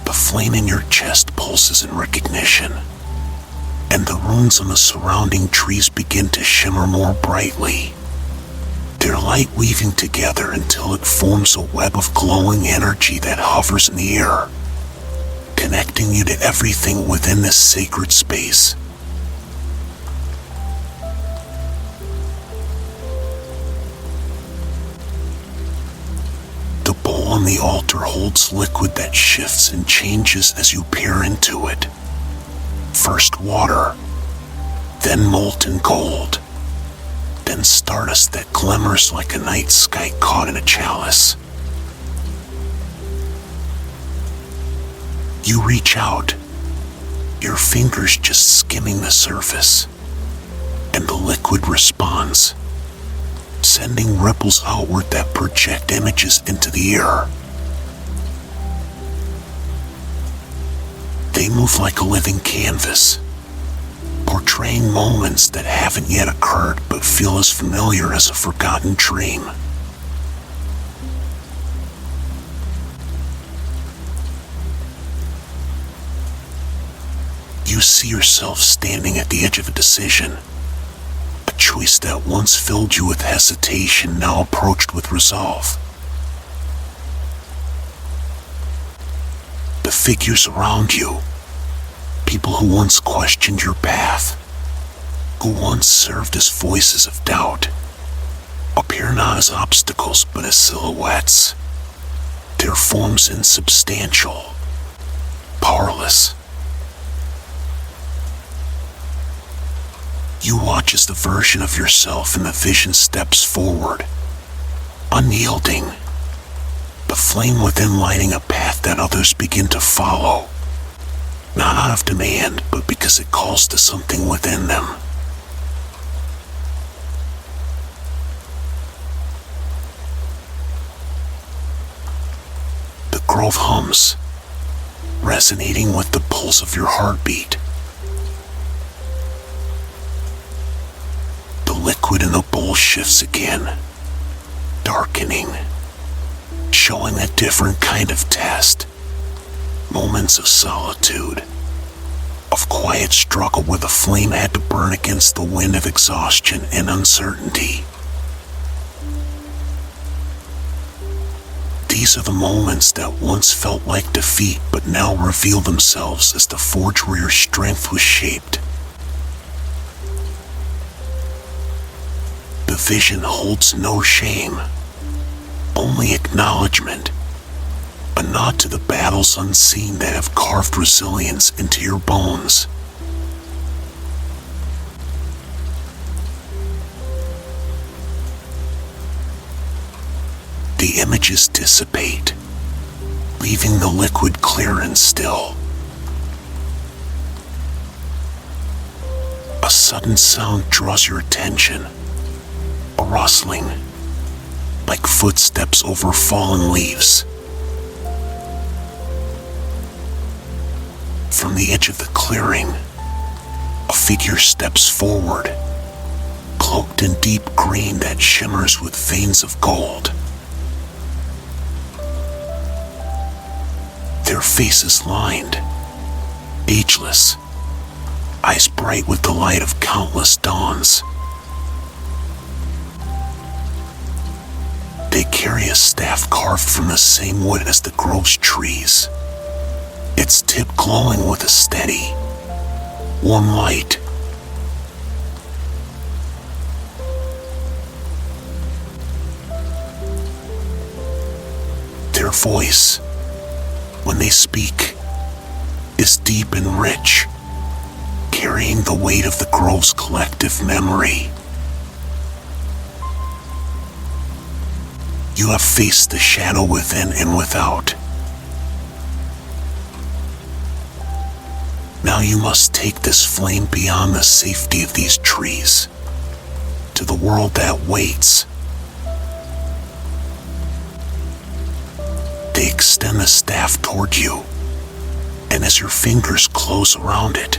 The flame in your chest pulses in recognition, and the runes on the surrounding trees begin to shimmer more brightly, their light weaving together until it forms a web of glowing energy that hovers in the air, connecting you to everything within this sacred space. The bowl on the altar holds liquid that shifts and changes as you peer into it. First water, then molten gold, then stardust that glimmers like a night sky caught in a chalice. You reach out, your fingers just skimming the surface, and the liquid responds, sending ripples outward that project images into the air. They move like a living canvas, portraying moments that haven't yet occurred but feel as familiar as a forgotten dream. You see yourself standing at the edge of a decision, a choice that once filled you with hesitation now approached with resolve. The figures around you, people who once questioned your path, who once served as voices of doubt, appear not as obstacles but as silhouettes, their forms insubstantial, powerless. You watch as the version of yourself in the vision steps forward, unyielding, the flame within lighting a path that others begin to follow, not out of demand, but because it calls to something within them. The grove hums, resonating with the pulse of your heartbeat. The liquid in the bowl shifts again, darkening, showing a different kind of test, moments of solitude, of quiet struggle where the flame had to burn against the wind of exhaustion and uncertainty. These are the moments that once felt like defeat but now reveal themselves as the forge where your strength was shaped. The vision holds no shame, only acknowledgement, a nod to the battles unseen that have carved resilience into your bones. The images dissipate, leaving the liquid clear and still. A sudden sound draws your attention, a rustling, like footsteps over fallen leaves. From the edge of the clearing, a figure steps forward, cloaked in deep green that shimmers with veins of gold. Their faces lined, ageless, eyes bright with the light of countless dawns. They carry a staff carved from the same wood as the grove's trees, its tip glowing with a steady, warm light. Their voice, when they speak, is deep and rich, carrying the weight of the grove's collective memory. You have faced the shadow within and without. Now you must take this flame beyond the safety of these trees, to the world that waits. They extend the staff toward you, and as your fingers close around it,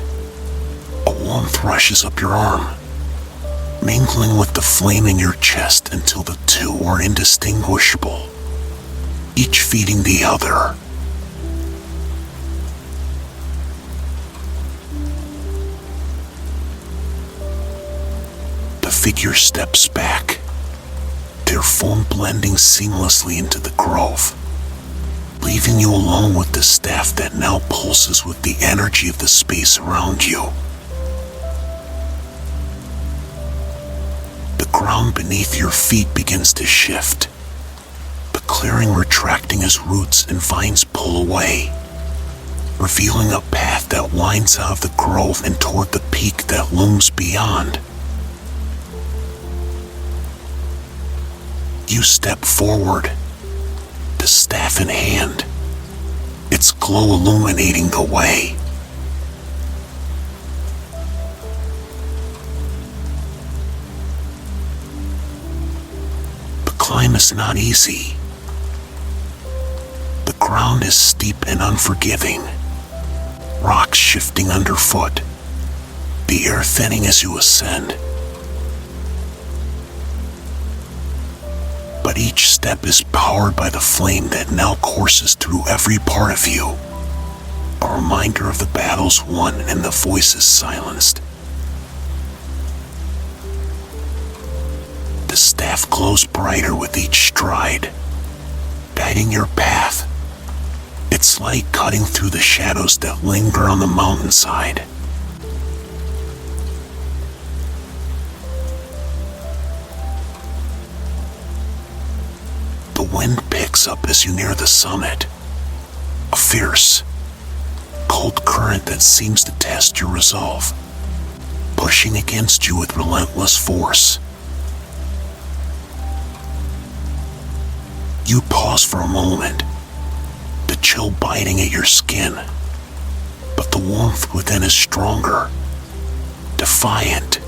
a warmth rushes up your arm, mingling with the flame in your chest until the two are indistinguishable, each feeding the other. The figure steps back, their form blending seamlessly into the grove, leaving you alone with the staff that now pulses with the energy of the space around you. The ground beneath your feet begins to shift, the clearing retracting as roots and vines pull away, revealing a path that winds out of the grove and toward the peak that looms beyond. You step forward, the staff in hand, its glow illuminating the way. The climb is not easy. The ground is steep and unforgiving, rocks shifting underfoot, the air thinning as you ascend. But each step is powered by the flame that now courses through every part of you, a reminder of the battles won and the voices silenced. The staff glows brighter with each stride, guiding your path, its light cutting through the shadows that linger on the mountainside. The wind picks up as you near the summit, a fierce, cold current that seems to test your resolve, pushing against you with relentless force. You pause for a moment, the chill biting at your skin, but the warmth within is stronger, defiant.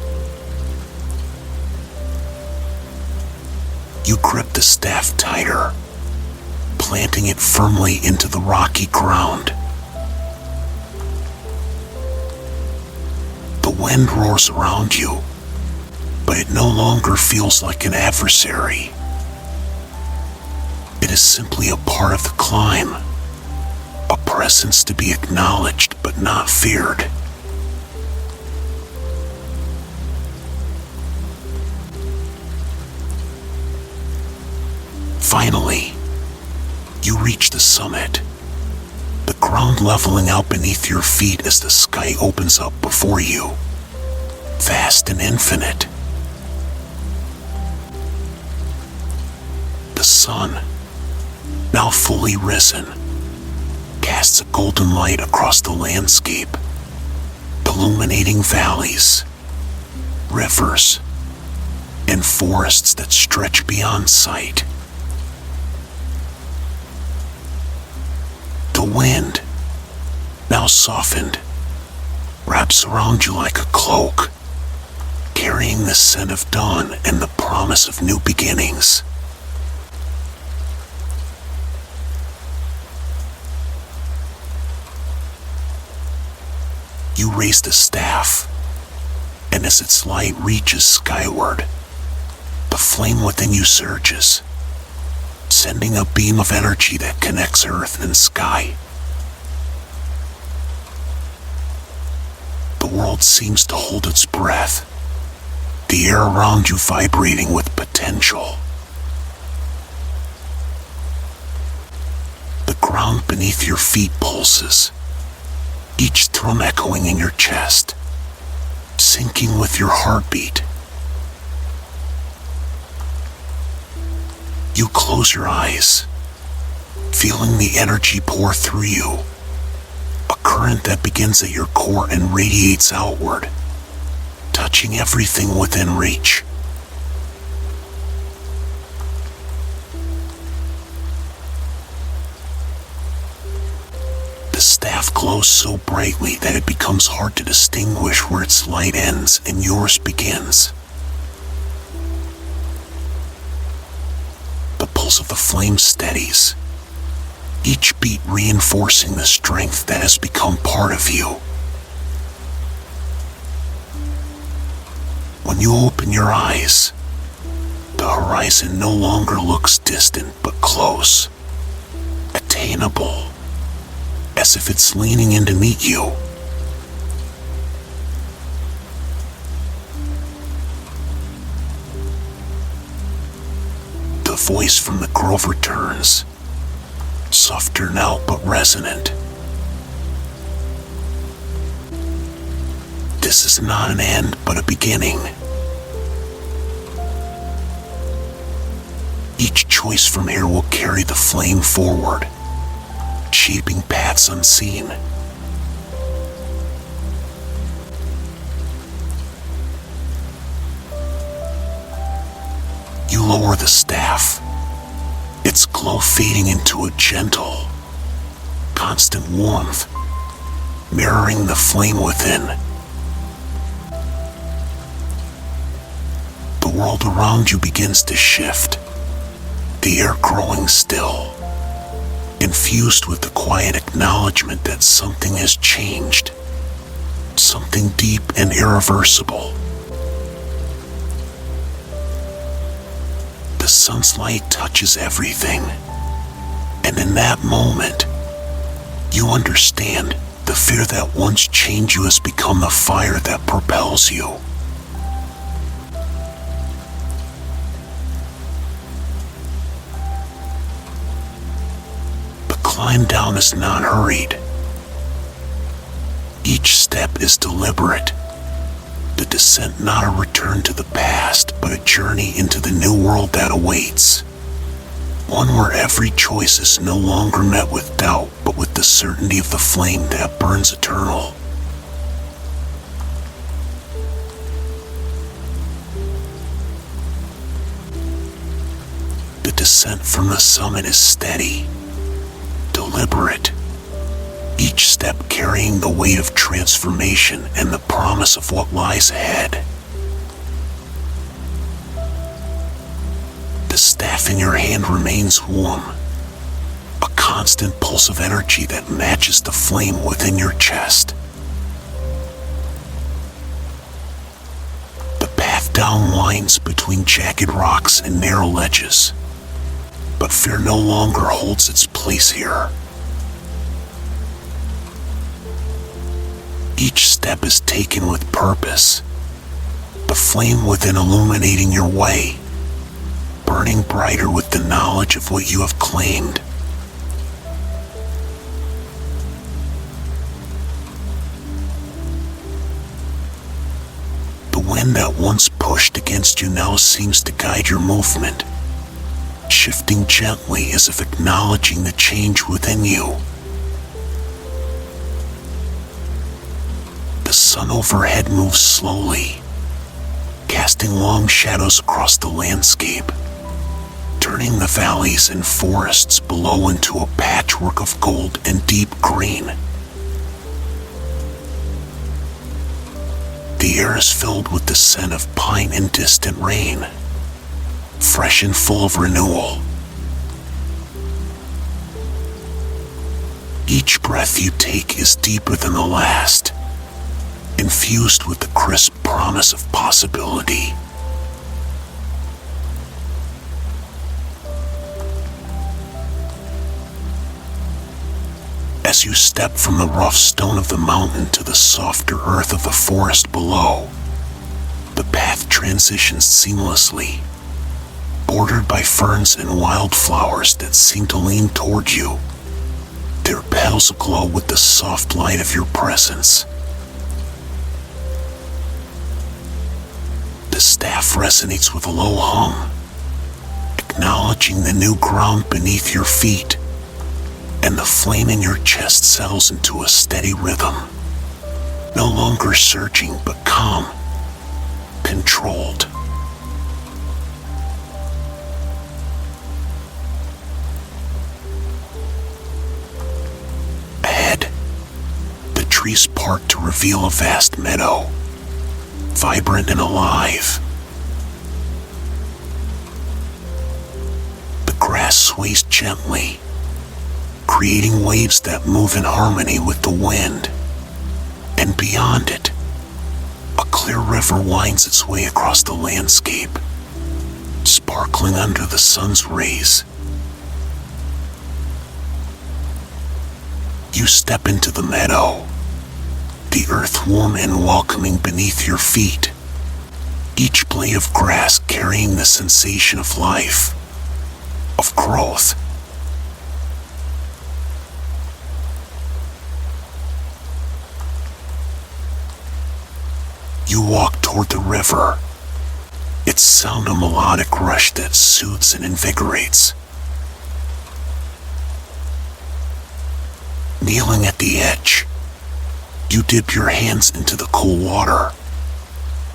You grip the staff tighter, planting it firmly into the rocky ground. The wind roars around you, but it no longer feels like an adversary. It is simply a part of the climb, a presence to be acknowledged but not feared. Finally, you reach the summit, the ground leveling out beneath your feet as the sky opens up before you, vast and infinite. The sun, now fully risen, casts a golden light across the landscape, illuminating valleys, rivers, and forests that stretch beyond sight. The wind, now softened, wraps around you like a cloak, carrying the scent of dawn and the promise of new beginnings. You raise the staff, and as its light reaches skyward, the flame within you surges, sending a beam of energy that connects earth and sky. The world seems to hold its breath, the air around you vibrating with potential. The ground beneath your feet pulses, each thrum echoing in your chest, syncing with your heartbeat. You close your eyes, feeling the energy pour through you, a current that begins at your core and radiates outward, touching everything within reach. The staff glows so brightly that it becomes hard to distinguish where its light ends and yours begins. The pulse of the flame steadies, each beat reinforcing the strength that has become part of you. When you open your eyes, the horizon no longer looks distant but close, attainable, as if it's leaning in to meet you. The voice from the grove returns, softer now but resonant. This is not an end but a beginning. Each choice from here will carry the flame forward, shaping paths unseen. You lower the staff, its glow fading into a gentle, constant warmth, mirroring the flame within. The world around you begins to shift, the air growing still, infused with the quiet acknowledgement that something has changed, something deep and irreversible. The sun's light touches everything, and in that moment, you understand the fear that once chained you has become the fire that propels you. The climb down is not hurried. Each step is deliberate. The descent not a return to the past, but a journey into the new world that awaits. One where every choice is no longer met with doubt, but with the certainty of the flame that burns eternal. The descent from the summit is steady, deliberate, each step carrying the weight of transformation and the promise of what lies ahead. The staff in your hand remains warm, a constant pulse of energy that matches the flame within your chest. The path down winds between jagged rocks and narrow ledges, but fear no longer holds its place here. Each step is taken with purpose, the flame within illuminating your way, burning brighter with the knowledge of what you have claimed. The wind that once pushed against you now seems to guide your movement, shifting gently as if acknowledging the change within you. The sun overhead moves slowly, casting long shadows across the landscape, turning the valleys and forests below into a patchwork of gold and deep green. The air is filled with the scent of pine and distant rain, fresh and full of renewal. Each breath you take is deeper than the last, infused with the crisp promise of possibility. As you step from the rough stone of the mountain to the softer earth of the forest below, the path transitions seamlessly, bordered by ferns and wildflowers that seem to lean toward you, their petals aglow with the soft light of your presence. The staff resonates with a low hum, acknowledging the new ground beneath your feet, and the flame in your chest settles into a steady rhythm, no longer surging but calm, controlled. Ahead, the trees part to reveal a vast meadow, vibrant and alive. The grass sways gently, creating waves that move in harmony with the wind, and beyond it, a clear river winds its way across the landscape, sparkling under the sun's rays. You step into the meadow, the earth warm and welcoming beneath your feet, each blade of grass carrying the sensation of life, of growth. You walk toward the river, its sound a melodic rush that soothes and invigorates. Kneeling at the edge, you dip your hands into the cool water,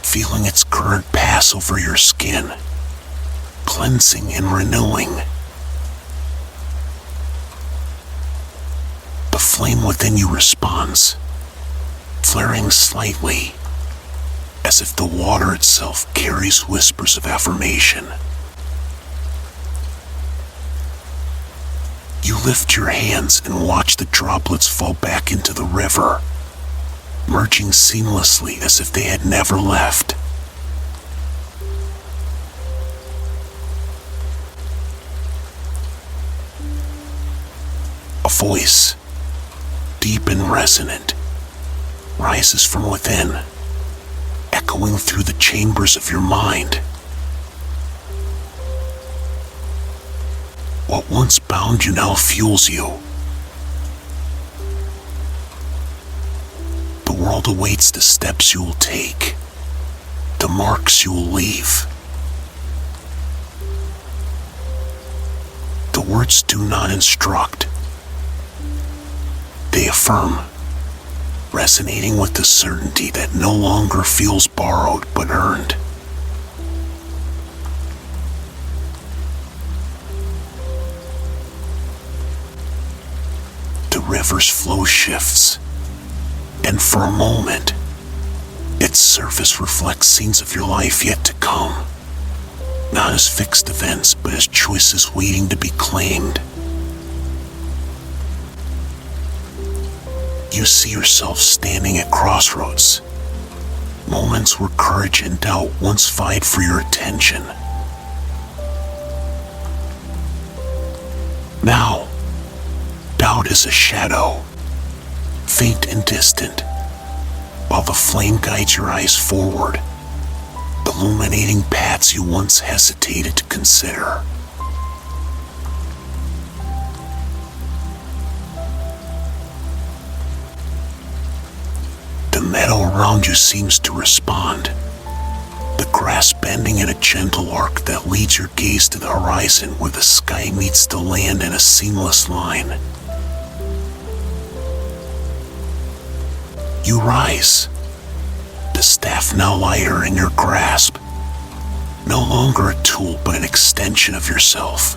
feeling its current pass over your skin, cleansing and renewing. The flame within you responds, flaring slightly, as if the water itself carries whispers of affirmation. You lift your hands and watch the droplets fall back into the river, merging seamlessly as if they had never left. A voice, deep and resonant, rises from within, echoing through the chambers of your mind. What once bound you now fuels you. The world awaits the steps you will take, the marks you will leave. The words do not instruct, they affirm, resonating with the certainty that no longer feels borrowed but earned. The river's flow shifts, and for a moment, its surface reflects scenes of your life yet to come, not as fixed events but as choices waiting to be claimed. You see yourself standing at crossroads, moments where courage and doubt once vied for your attention. Now, doubt is a shadow, faint and distant, while the flame guides your eyes forward, illuminating paths you once hesitated to consider. The meadow around you seems to respond, the grass bending in a gentle arc that leads your gaze to the horizon where the sky meets the land in a seamless line. You rise, the staff now lighter in your grasp, no longer a tool but an extension of yourself,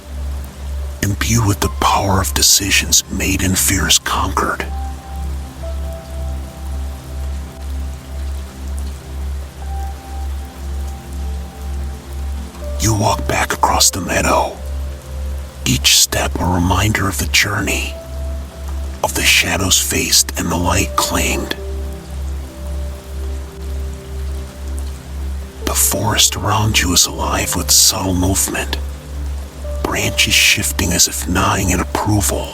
imbued with the power of decisions made and fears conquered. You walk back across the meadow, each step a reminder of the journey, of the shadows faced and the light claimed. The forest around you is alive with subtle movement, branches shifting as if nodding in approval,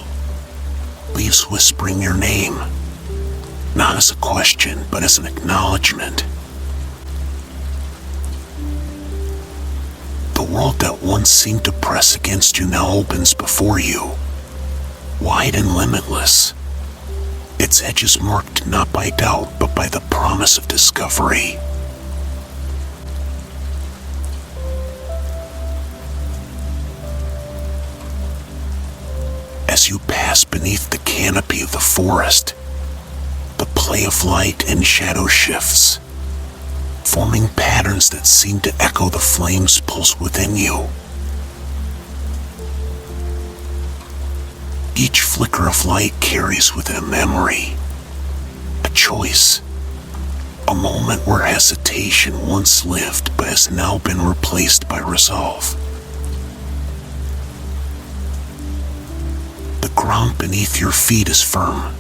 leaves whispering your name, not as a question but as an acknowledgement. The world that once seemed to press against you now opens before you, wide and limitless, its edges marked not by doubt but by the promise of discovery. As you pass beneath the canopy of the forest, the play of light and shadow shifts, forming patterns that seem to echo the flames pulse within you. Each flicker of light carries with it a memory, a choice, a moment where hesitation once lived but has now been replaced by resolve. The ground beneath your feet is firm,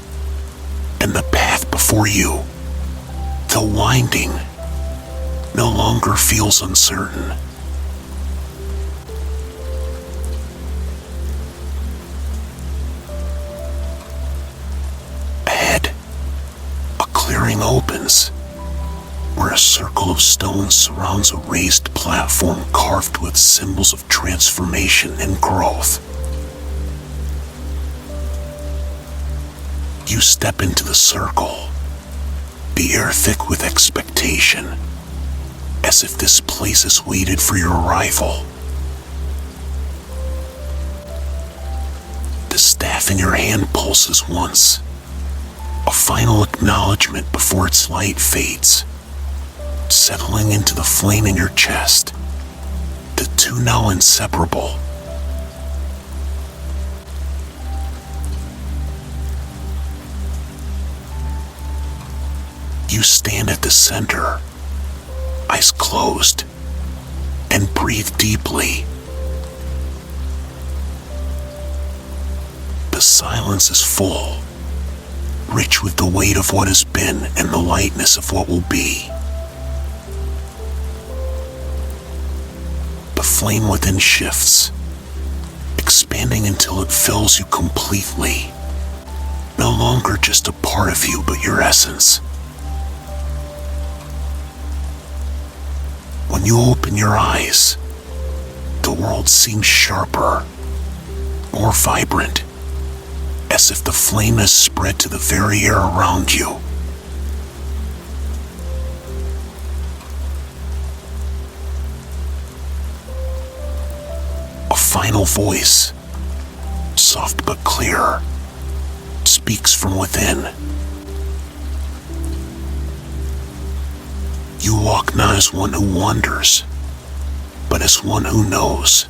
and the path before you, though winding, no longer feels uncertain. Ahead, a clearing opens, where a circle of stones surrounds a raised platform carved with symbols of transformation and growth. You step into the circle, the air thick with expectation, as if this place has waited for your arrival. The staff in your hand pulses once, a final acknowledgement before its light fades, settling into the flame in your chest, the two now inseparable. You stand at the center, eyes closed, and breathe deeply. The silence is full, rich with the weight of what has been and the lightness of what will be. The flame within shifts, expanding until it fills you completely, no longer just a part of you but your essence. When you open your eyes, the world seems sharper, more vibrant, as if the flame has spread to the very air around you. A final voice, soft but clear, speaks from within. You walk not as one who wonders, but as one who knows.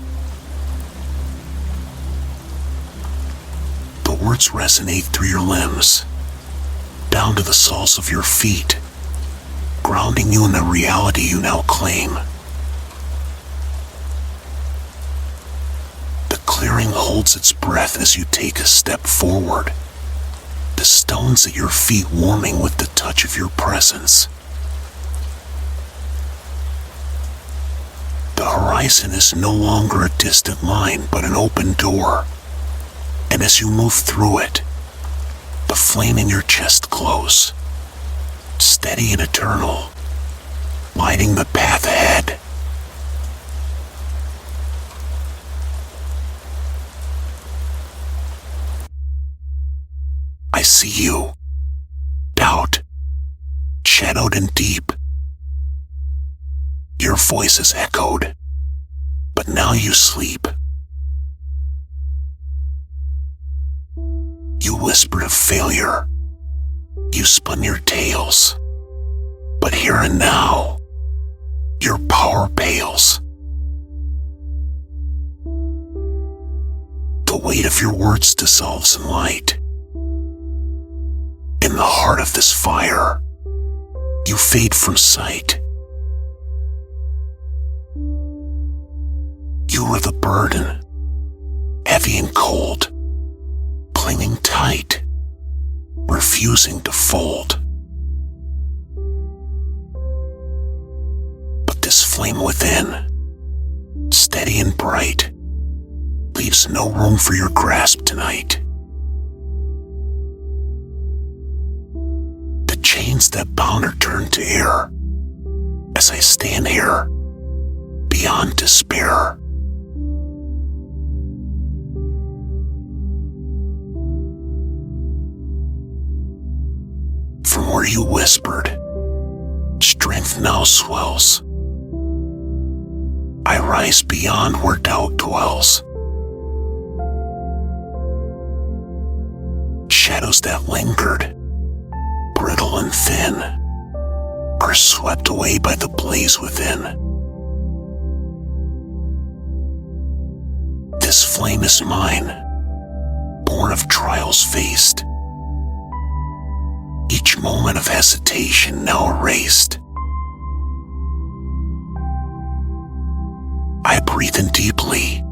The words resonate through your limbs, down to the soles of your feet, grounding you in the reality you now claim. The clearing holds its breath as you take a step forward, the stones at your feet warming with the touch of your presence. The horizon is no longer a distant line, but an open door. And as you move through it, the flame in your chest glows, steady and eternal, lighting the path ahead. I see you, doubt, shadowed and deep. Your voice is echoed, but now you sleep. You whispered of failure, you spun your tales, but here and now, your power pales. The weight of your words dissolves in light. In the heart of this fire, you fade from sight. You were the burden, heavy and cold, clinging tight, refusing to fold. But this flame within, steady and bright, leaves no room for your grasp tonight. The chains that bound are turned to air as I stand here, beyond despair. From where you whispered, strength now swells. I rise beyond where doubt dwells. Shadows that lingered, brittle and thin, are swept away by the blaze within. This flame is mine, born of trials faced. Each moment of hesitation now erased. I breathe in deeply,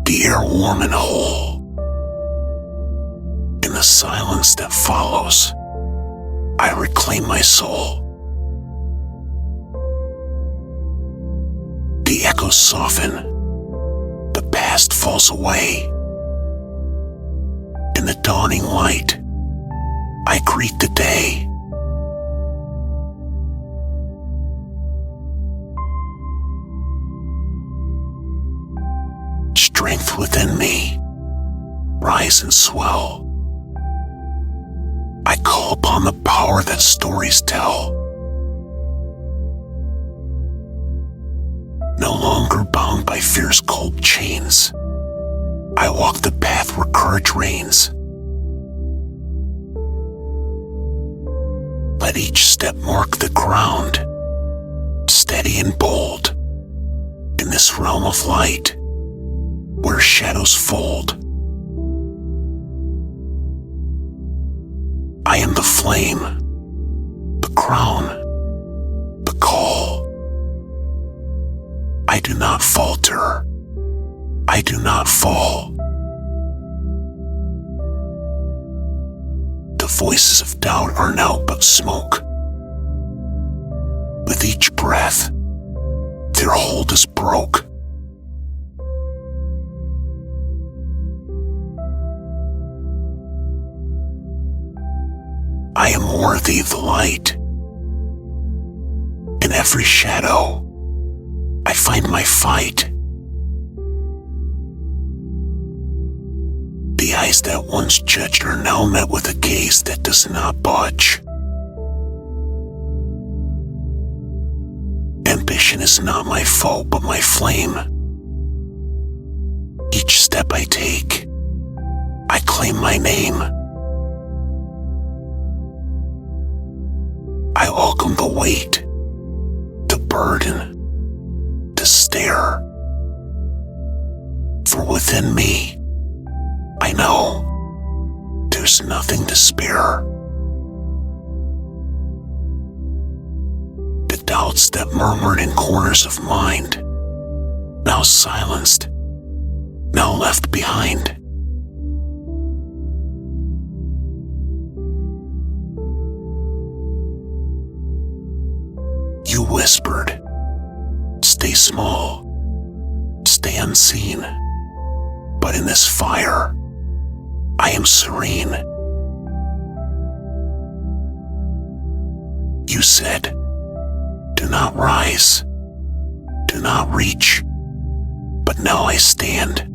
the air warm and whole. In the silence that follows, I reclaim my soul. The echoes soften, the past falls away. In the dawning light, I greet the day. Strength within me, rise and swell. I call upon the power that stories tell. No longer bound by fear's cold chains, I walk the path where courage reigns. Let each step mark the ground, steady and bold, in this realm of light, where shadows fold. I am the flame, the crown, the call. I do not falter, I do not fall. The voices of doubt are now but smoke. With each breath, their hold is broke. I am worthy of the light. In every shadow, I find my fight. The eyes that once judged are now met with a gaze that does not budge. Ambition is not my foe, but my flame. Each step I take, I claim my name. I welcome the weight, the burden, the stare. For within me, I know there's nothing to spare. The doubts that murmured in corners of mind, now silenced, now left behind. You whispered, stay small, stay unseen, but in this fire, I am serene. You said, Do not rise. Do not reach. But now I stand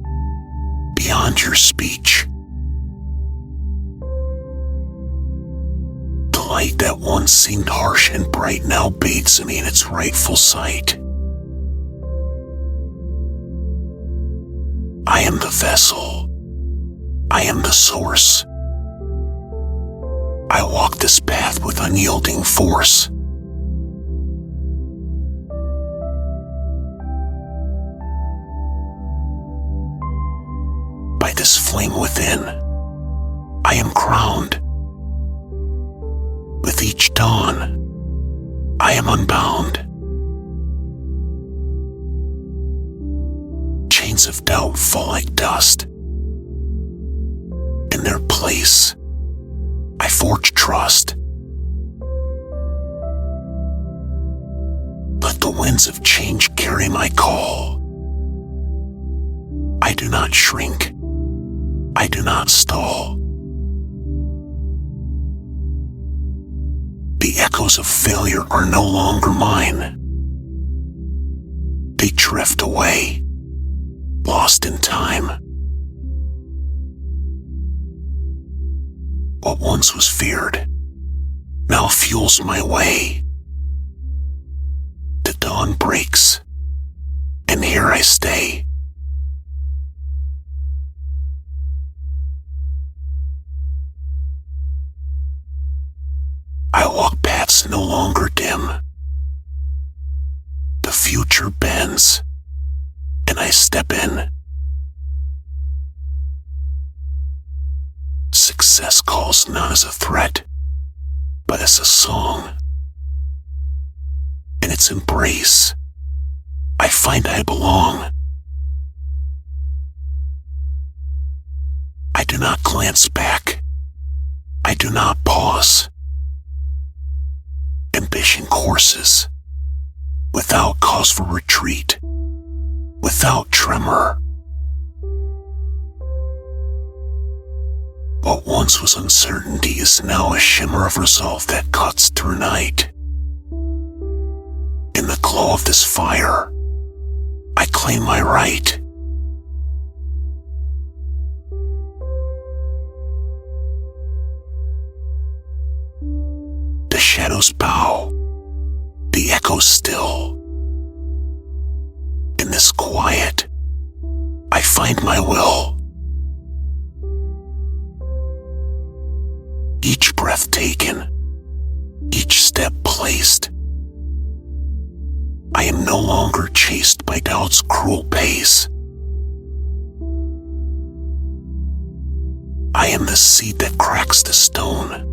beyond your speech. The light that once seemed harsh and bright now bathes me in its rightful sight. I am the vessel. I am the source. I walk this path with unyielding force. By this flame within, I am crowned. With each dawn, I am unbound. Chains of doubt fall like dust. In their place, I forge trust. Let the winds of change carry my call. I do not shrink. I do not stall. The echoes of failure are no longer mine. They drift away, lost in time. What once was feared now fuels my way. The dawn breaks, and here I stay. I walk paths no longer dim. The future bends, and I step in. Success calls not as a threat, but as a song. In its embrace, I find I belong. I do not glance back. I do not pause. Ambition courses, without cause for retreat, without tremor. What once was uncertainty is now a shimmer of resolve that cuts through night. In the glow of this fire, I claim my right. The shadows bow, the echoes still. In this quiet, I find my will. Each breath taken, each step placed. I am no longer chased by doubt's cruel pace. I am the seed that cracks the stone.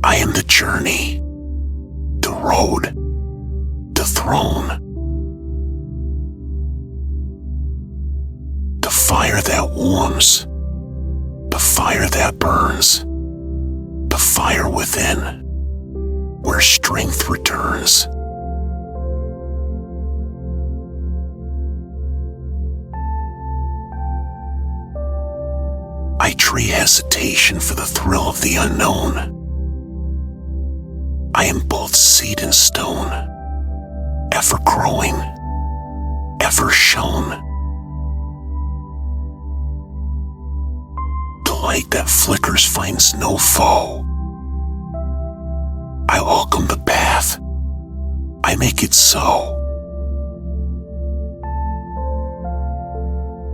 I am the journey, the road, the throne. The fire that warms, the fire that burns, the fire within, where strength returns. I trade hesitation for the thrill of the unknown. I am both seed and stone, ever growing, ever shown. The light that flickers finds no foe. I welcome the path. I make it so.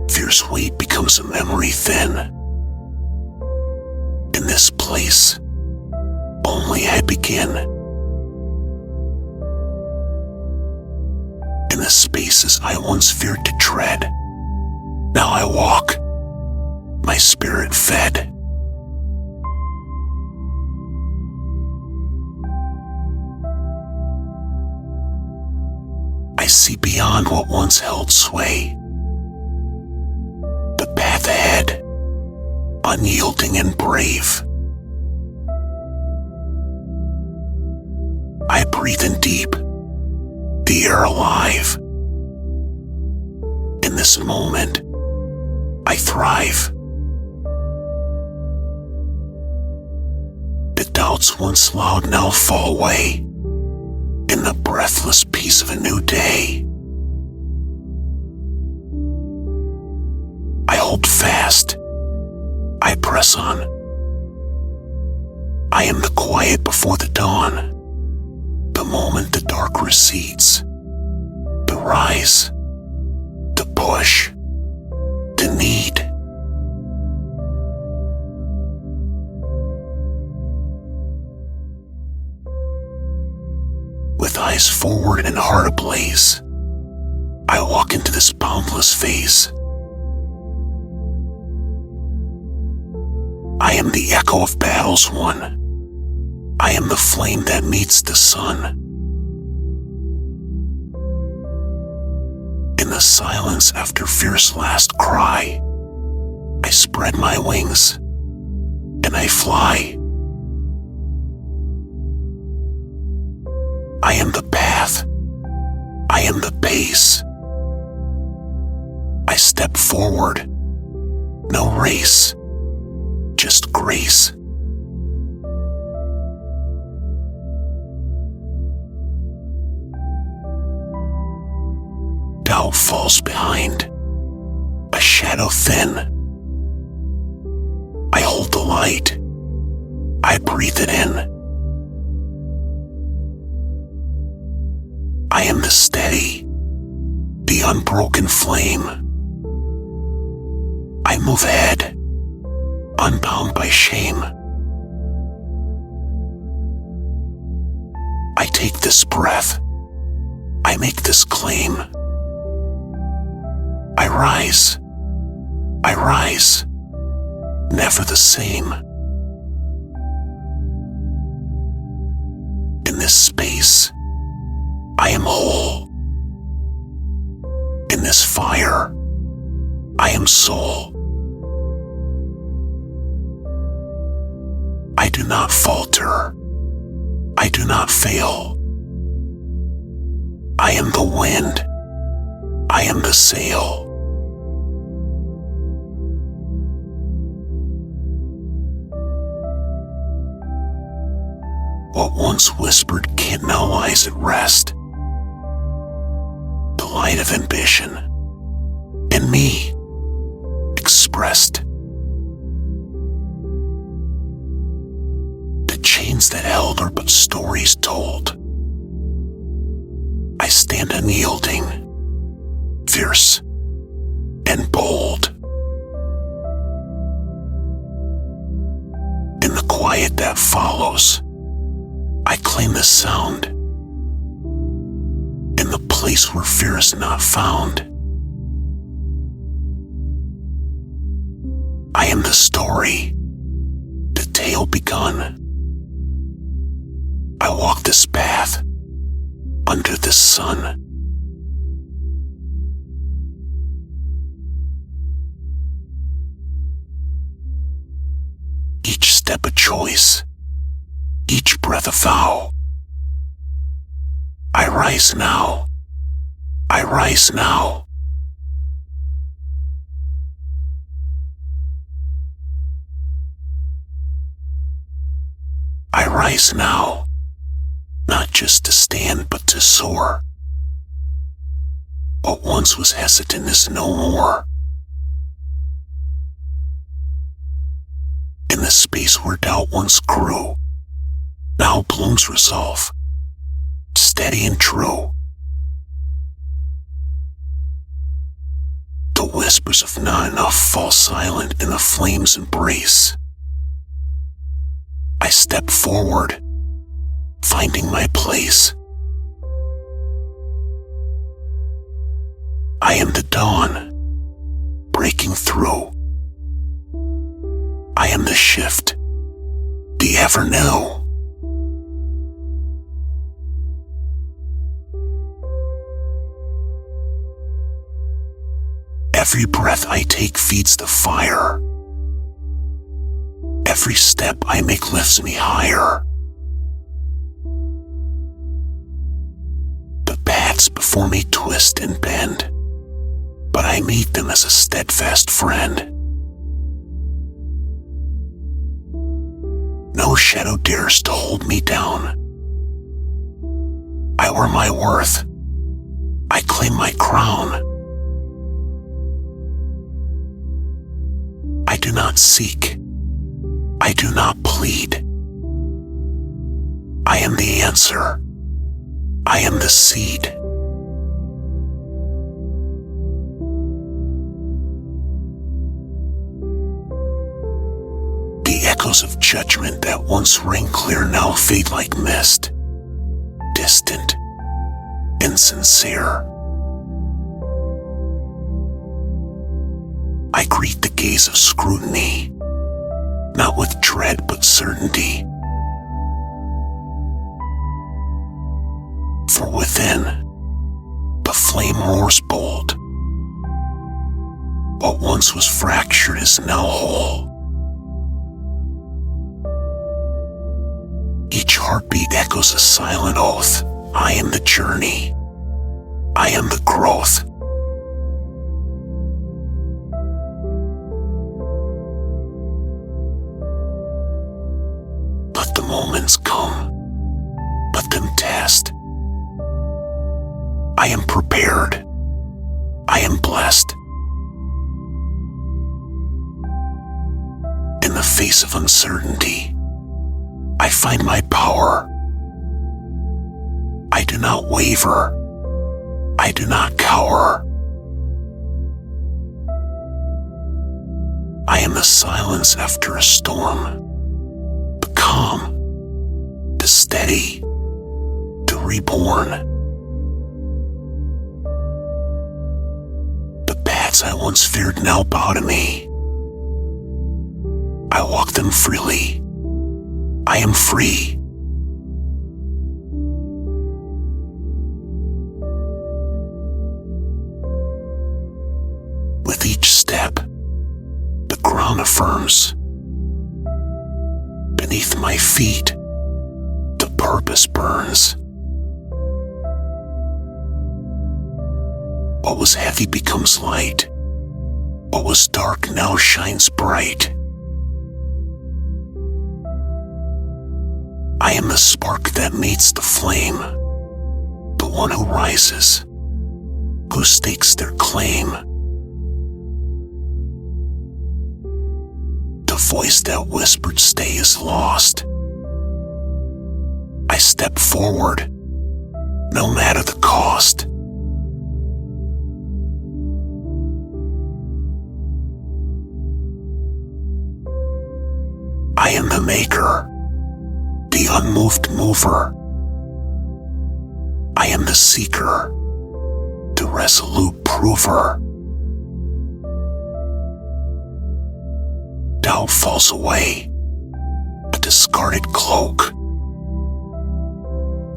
Fierce weight becomes a memory thin. In this place, only I begin. In the spaces I once feared to tread, now I walk, my spirit fed. I see beyond what once held sway. The path ahead, unyielding and brave. I breathe in deep, the air alive. In this moment, I thrive. The doubts once loud now fall away. the breathless peace of a new day. I hold fast. I press on. I am the quiet before the dawn. The moment the dark recedes. The rise. The push. The need. With eyes forward and heart ablaze, I walk into this boundless phase. I am the echo of battles won. I am the flame that meets the sun. In the silence after fear's last cry, I spread my wings and I fly. I am the path. I am the pace. I step forward. No race, just grace. Doubt falls behind, a shadow thin. I hold the light. I breathe it in. I am the steady, the unbroken flame. I move ahead, unbound by shame. I take this breath. I make this claim. I rise. I rise. Never the same. In this space, I am whole. In this fire, I am soul. I do not falter. I do not fail. I am the wind. I am the sail. What once whispered kid now lies at rest. The light of ambition in me expressed. The chains that held are but stories told. I stand unyielding, fierce and bold. In the quiet that follows, I claim the sound. In the place where fear is not found, I am the story, the tale begun. I walk this path under the sun. Each step a choice, each breath a vow. I rise now. I rise now. I rise now, not just to stand but to soar. What once was hesitant is no more. In the space where doubt once grew, now blooms resolve, steady and true. The whispers of not enough fall silent in the flame's embrace. I step forward, finding my place. I am the dawn, breaking through. I am the shift, the ever new. Every breath I take feeds the fire. Every step I make lifts me higher. The paths before me twist and bend, but I meet them as a steadfast friend. No shadow dares to hold me down. I wear my worth. I claim my crown. I do not seek. I do not plead. I am the answer. I am the seed. The echoes of judgment that once rang clear now fade like mist, distant, insincere. I greet the gaze of scrutiny, not with dread but certainty. For within, the flame roars bold. What once was fractured is now whole. Each heartbeat echoes a silent oath. I am the journey. I am the growth. Let the moments come. Let them test. I am prepared. I am blessed. In the face of uncertainty, I find my power. I do not waver. I do not cower. I am the silence after a storm, the calm, the steady, the reborn. The paths I once feared now bow to me. I walk them freely. I am free. With each step, the ground affirms. Beneath my feet, the purpose burns. What was heavy becomes light. What was dark now shines bright. I am the spark that meets the flame, the one who rises, who stakes their claim. The voice that whispered stay is lost. I step forward, no matter the cost. I am the maker, the unmoved mover. I am the seeker, the resolute prover. Doubt falls away, a discarded cloak.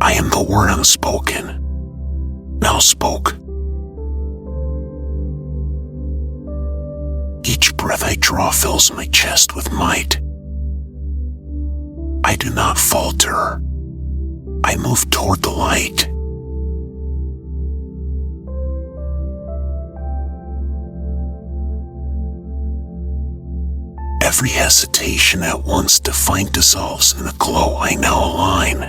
I am the word unspoken, now spoke. Each breath I draw fills my chest with might. I do not falter. I move toward the light. Every hesitation at once defined dissolves in a glow I now align.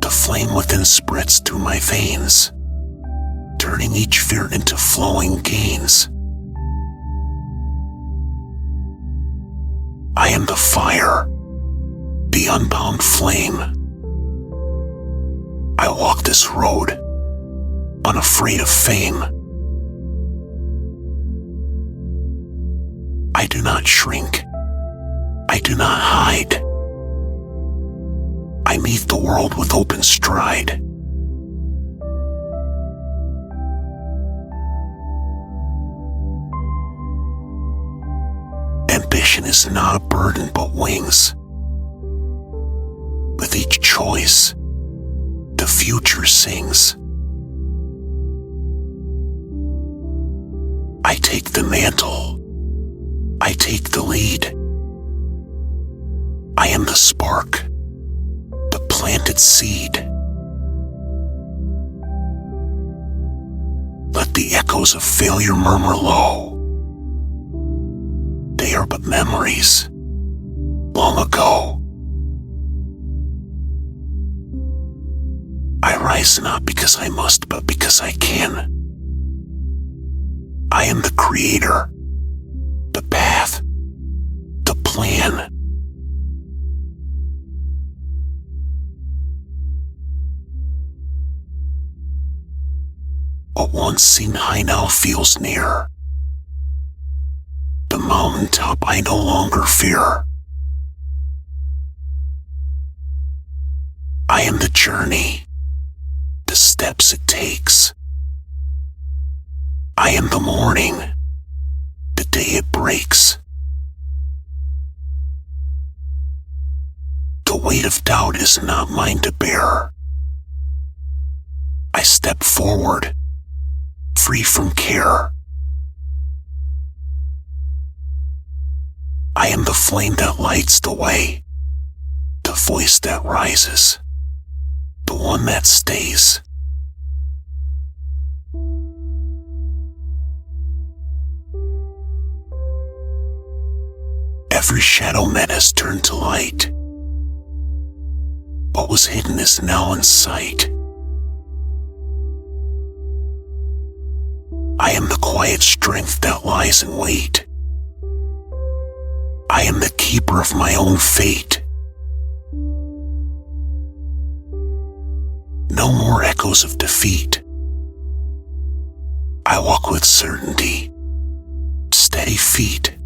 The flame within spreads through my veins, turning each fear into flowing gains. I am the fire, the unbound flame. I walk this road, unafraid of fame. I do not shrink. I do not hide. I meet the world with open stride. Ambition is not a burden but wings. With each choice, the future sings. I take the mantle. I take the lead. I am the spark, the planted seed. Let the echoes of failure murmur low. They are but memories, long ago. rise not because I must, but because I can. I am the creator, the path, the plan. What once seemed high now feels near. The mountaintop I no longer fear. I am the journey, the steps it takes. I am the morning, the day it breaks. The weight of doubt is not mine to bear. I step forward, free from care. I am the flame that lights the way, the voice that rises, the one that stays. Every shadow that has turned to light. What was hidden is now in sight. I am the quiet strength that lies in wait. I am the keeper of my own fate. No more echoes of defeat. I walk with certainty, steady feet.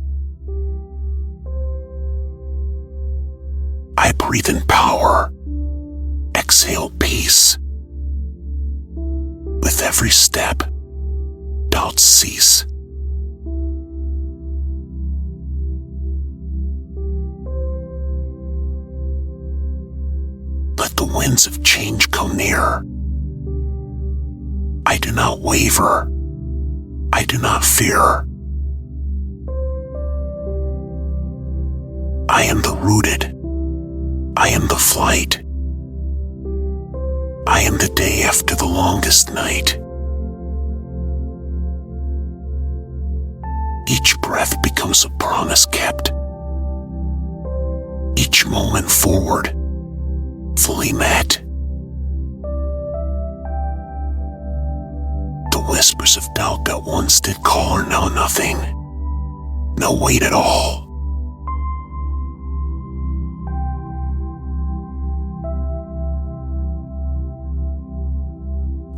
I breathe in power, exhale peace. With every step, doubts cease. Let the winds of change come near. I do not waver. I do not fear. I am the rooted. I am the flight. I am the day after the longest night. Each breath becomes a promise kept. Each moment forward, fully met. The whispers of doubt that once did call are now nothing. No weight at all.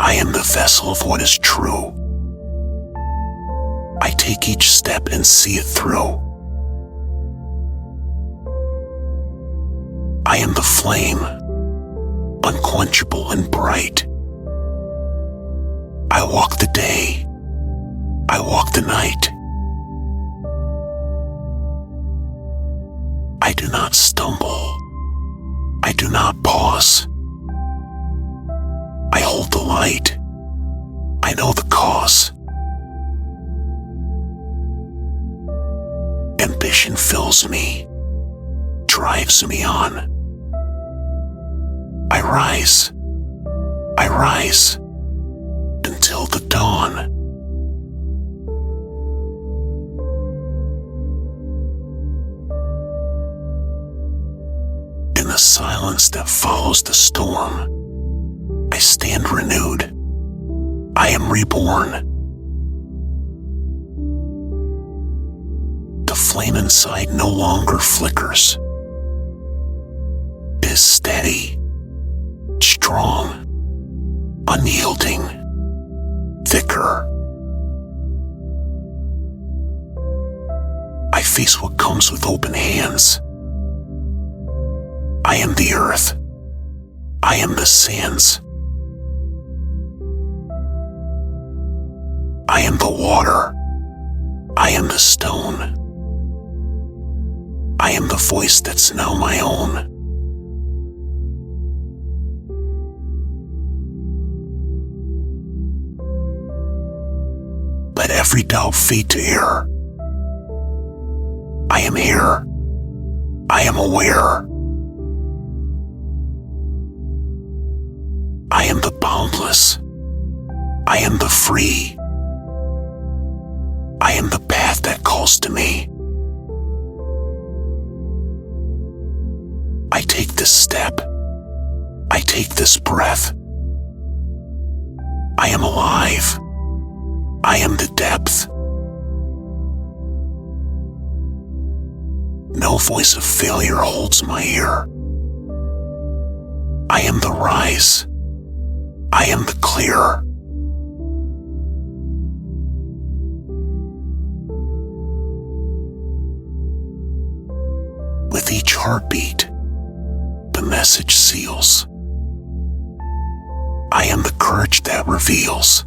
I am the vessel of what is true. I take each step and see it through. I am the flame, unquenchable and bright. I walk the day. I walk the night. I do not stumble. I do not pause. I hold the light. I know the cause. Ambition fills me, drives me on. I rise until the dawn. In the silence that follows the storm, I stand renewed. I am reborn. The flame inside no longer flickers. It is steady, strong, unyielding, thicker. I face what comes with open hands. I am the earth. I am the sands. I am the water. I am the stone. I am the voice that's now my own. Let every doubt fade to air. I am here. I am aware. I am the boundless. I am the free. I am the path that calls to me. I take this step. I take this breath. I am alive. I am the depth. No voice of failure holds my ear. I am the rise. I am the clear. With each heartbeat, the message seals. I am the courage that reveals.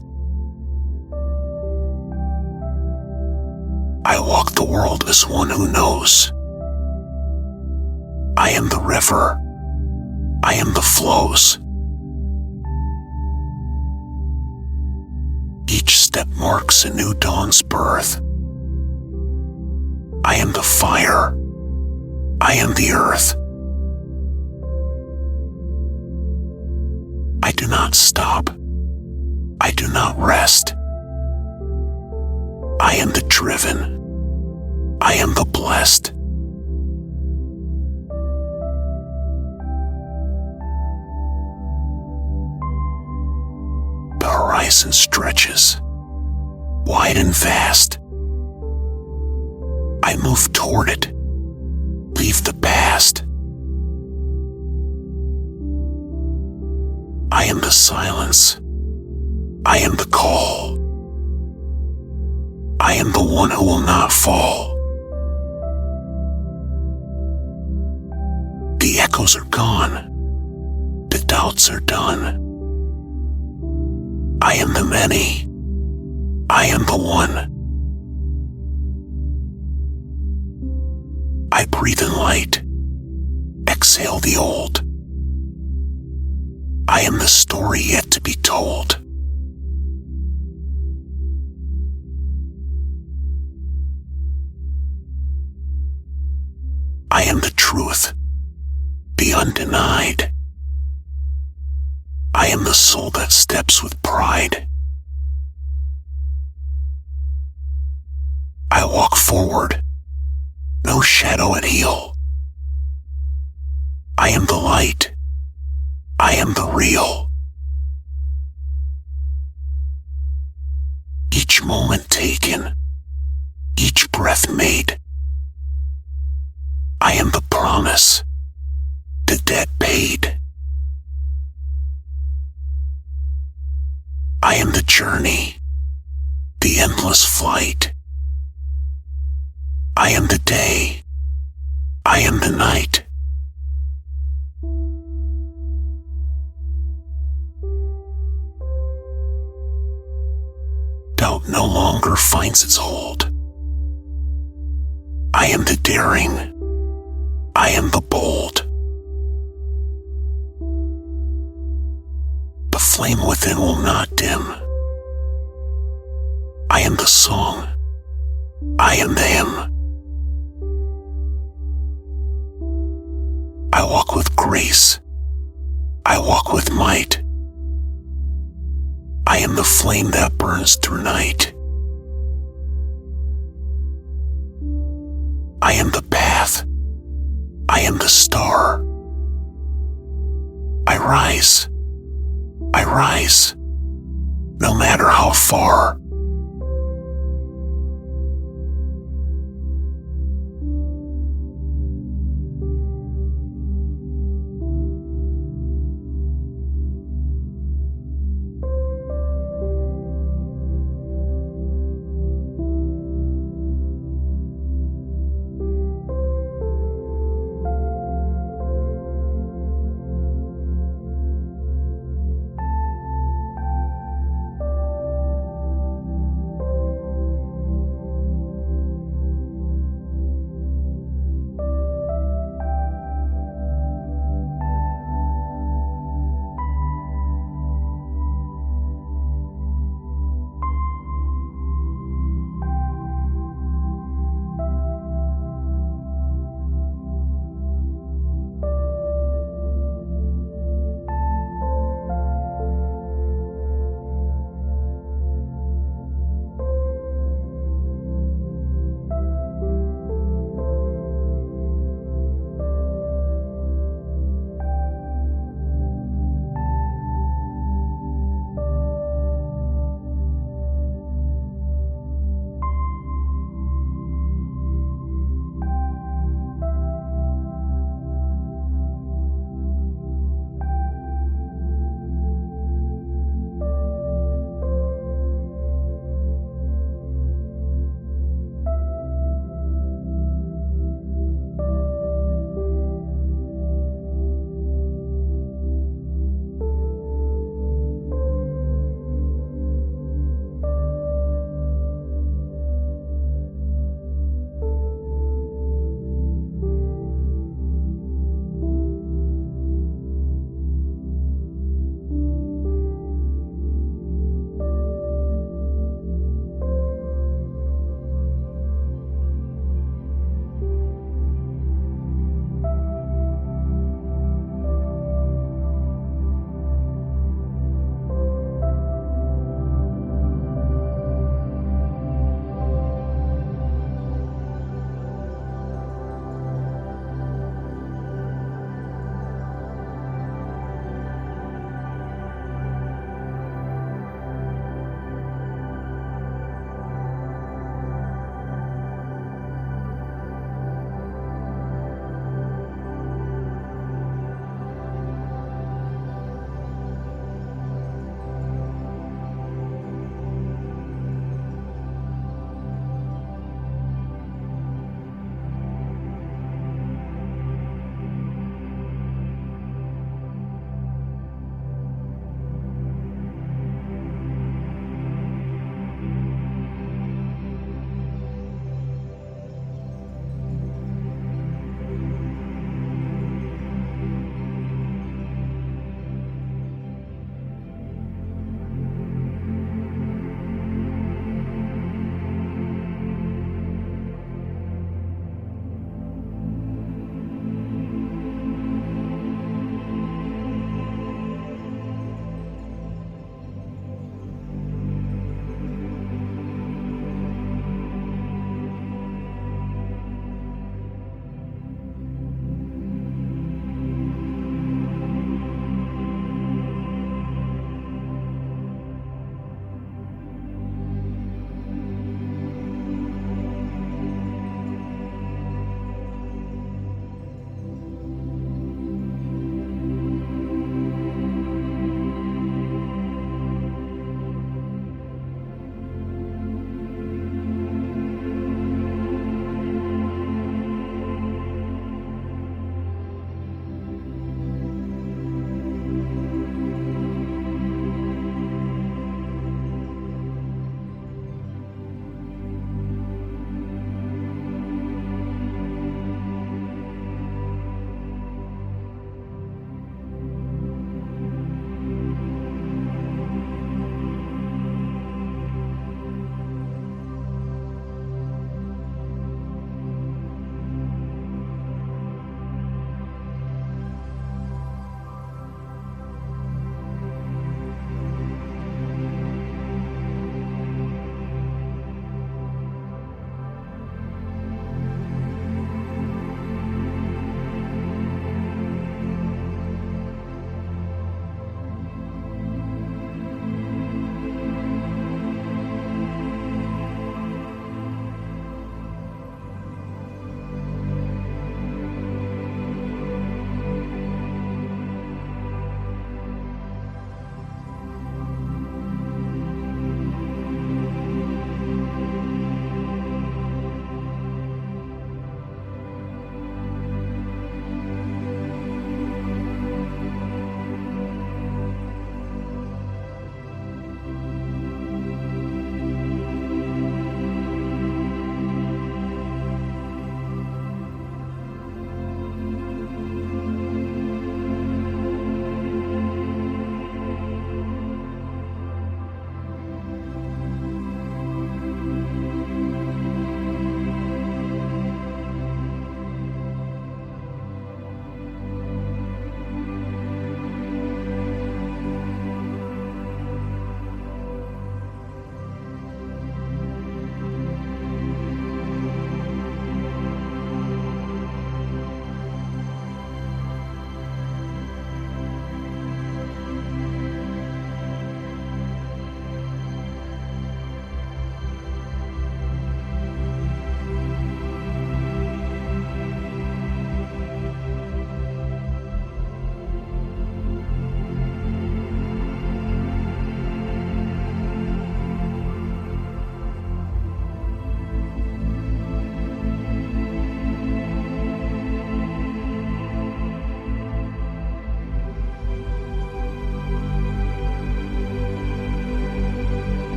I walk the world as one who knows. I am the river. I am the flows. Each step marks a new dawn's birth. I am the fire. I am the earth. I do not stop. I do not rest. I am the driven. I am the blessed. The horizon stretches, wide and vast. I move toward it, leave the past. I am the silence. I am the call. I am the one who will not fall. The echoes are gone. The doubts are done. I am the many. I am the one. I breathe in light. Exhale the old. I am the story yet to be told. I am the truth, the undenied. I am the soul that steps with pride. I walk forward, no shadow at heel. I am the light. I am the real. Each moment taken, each breath made. I am the promise, the debt paid. I am the journey, the endless flight. I am the day. I am the night. Doubt no longer finds its hold. I am the daring. I am the bold. The flame within will not dim. I am the song. I am the hymn. I walk with grace. I walk with might. I am the flame that burns through night. I am the path. I am the star. I rise. I rise. No matter how far.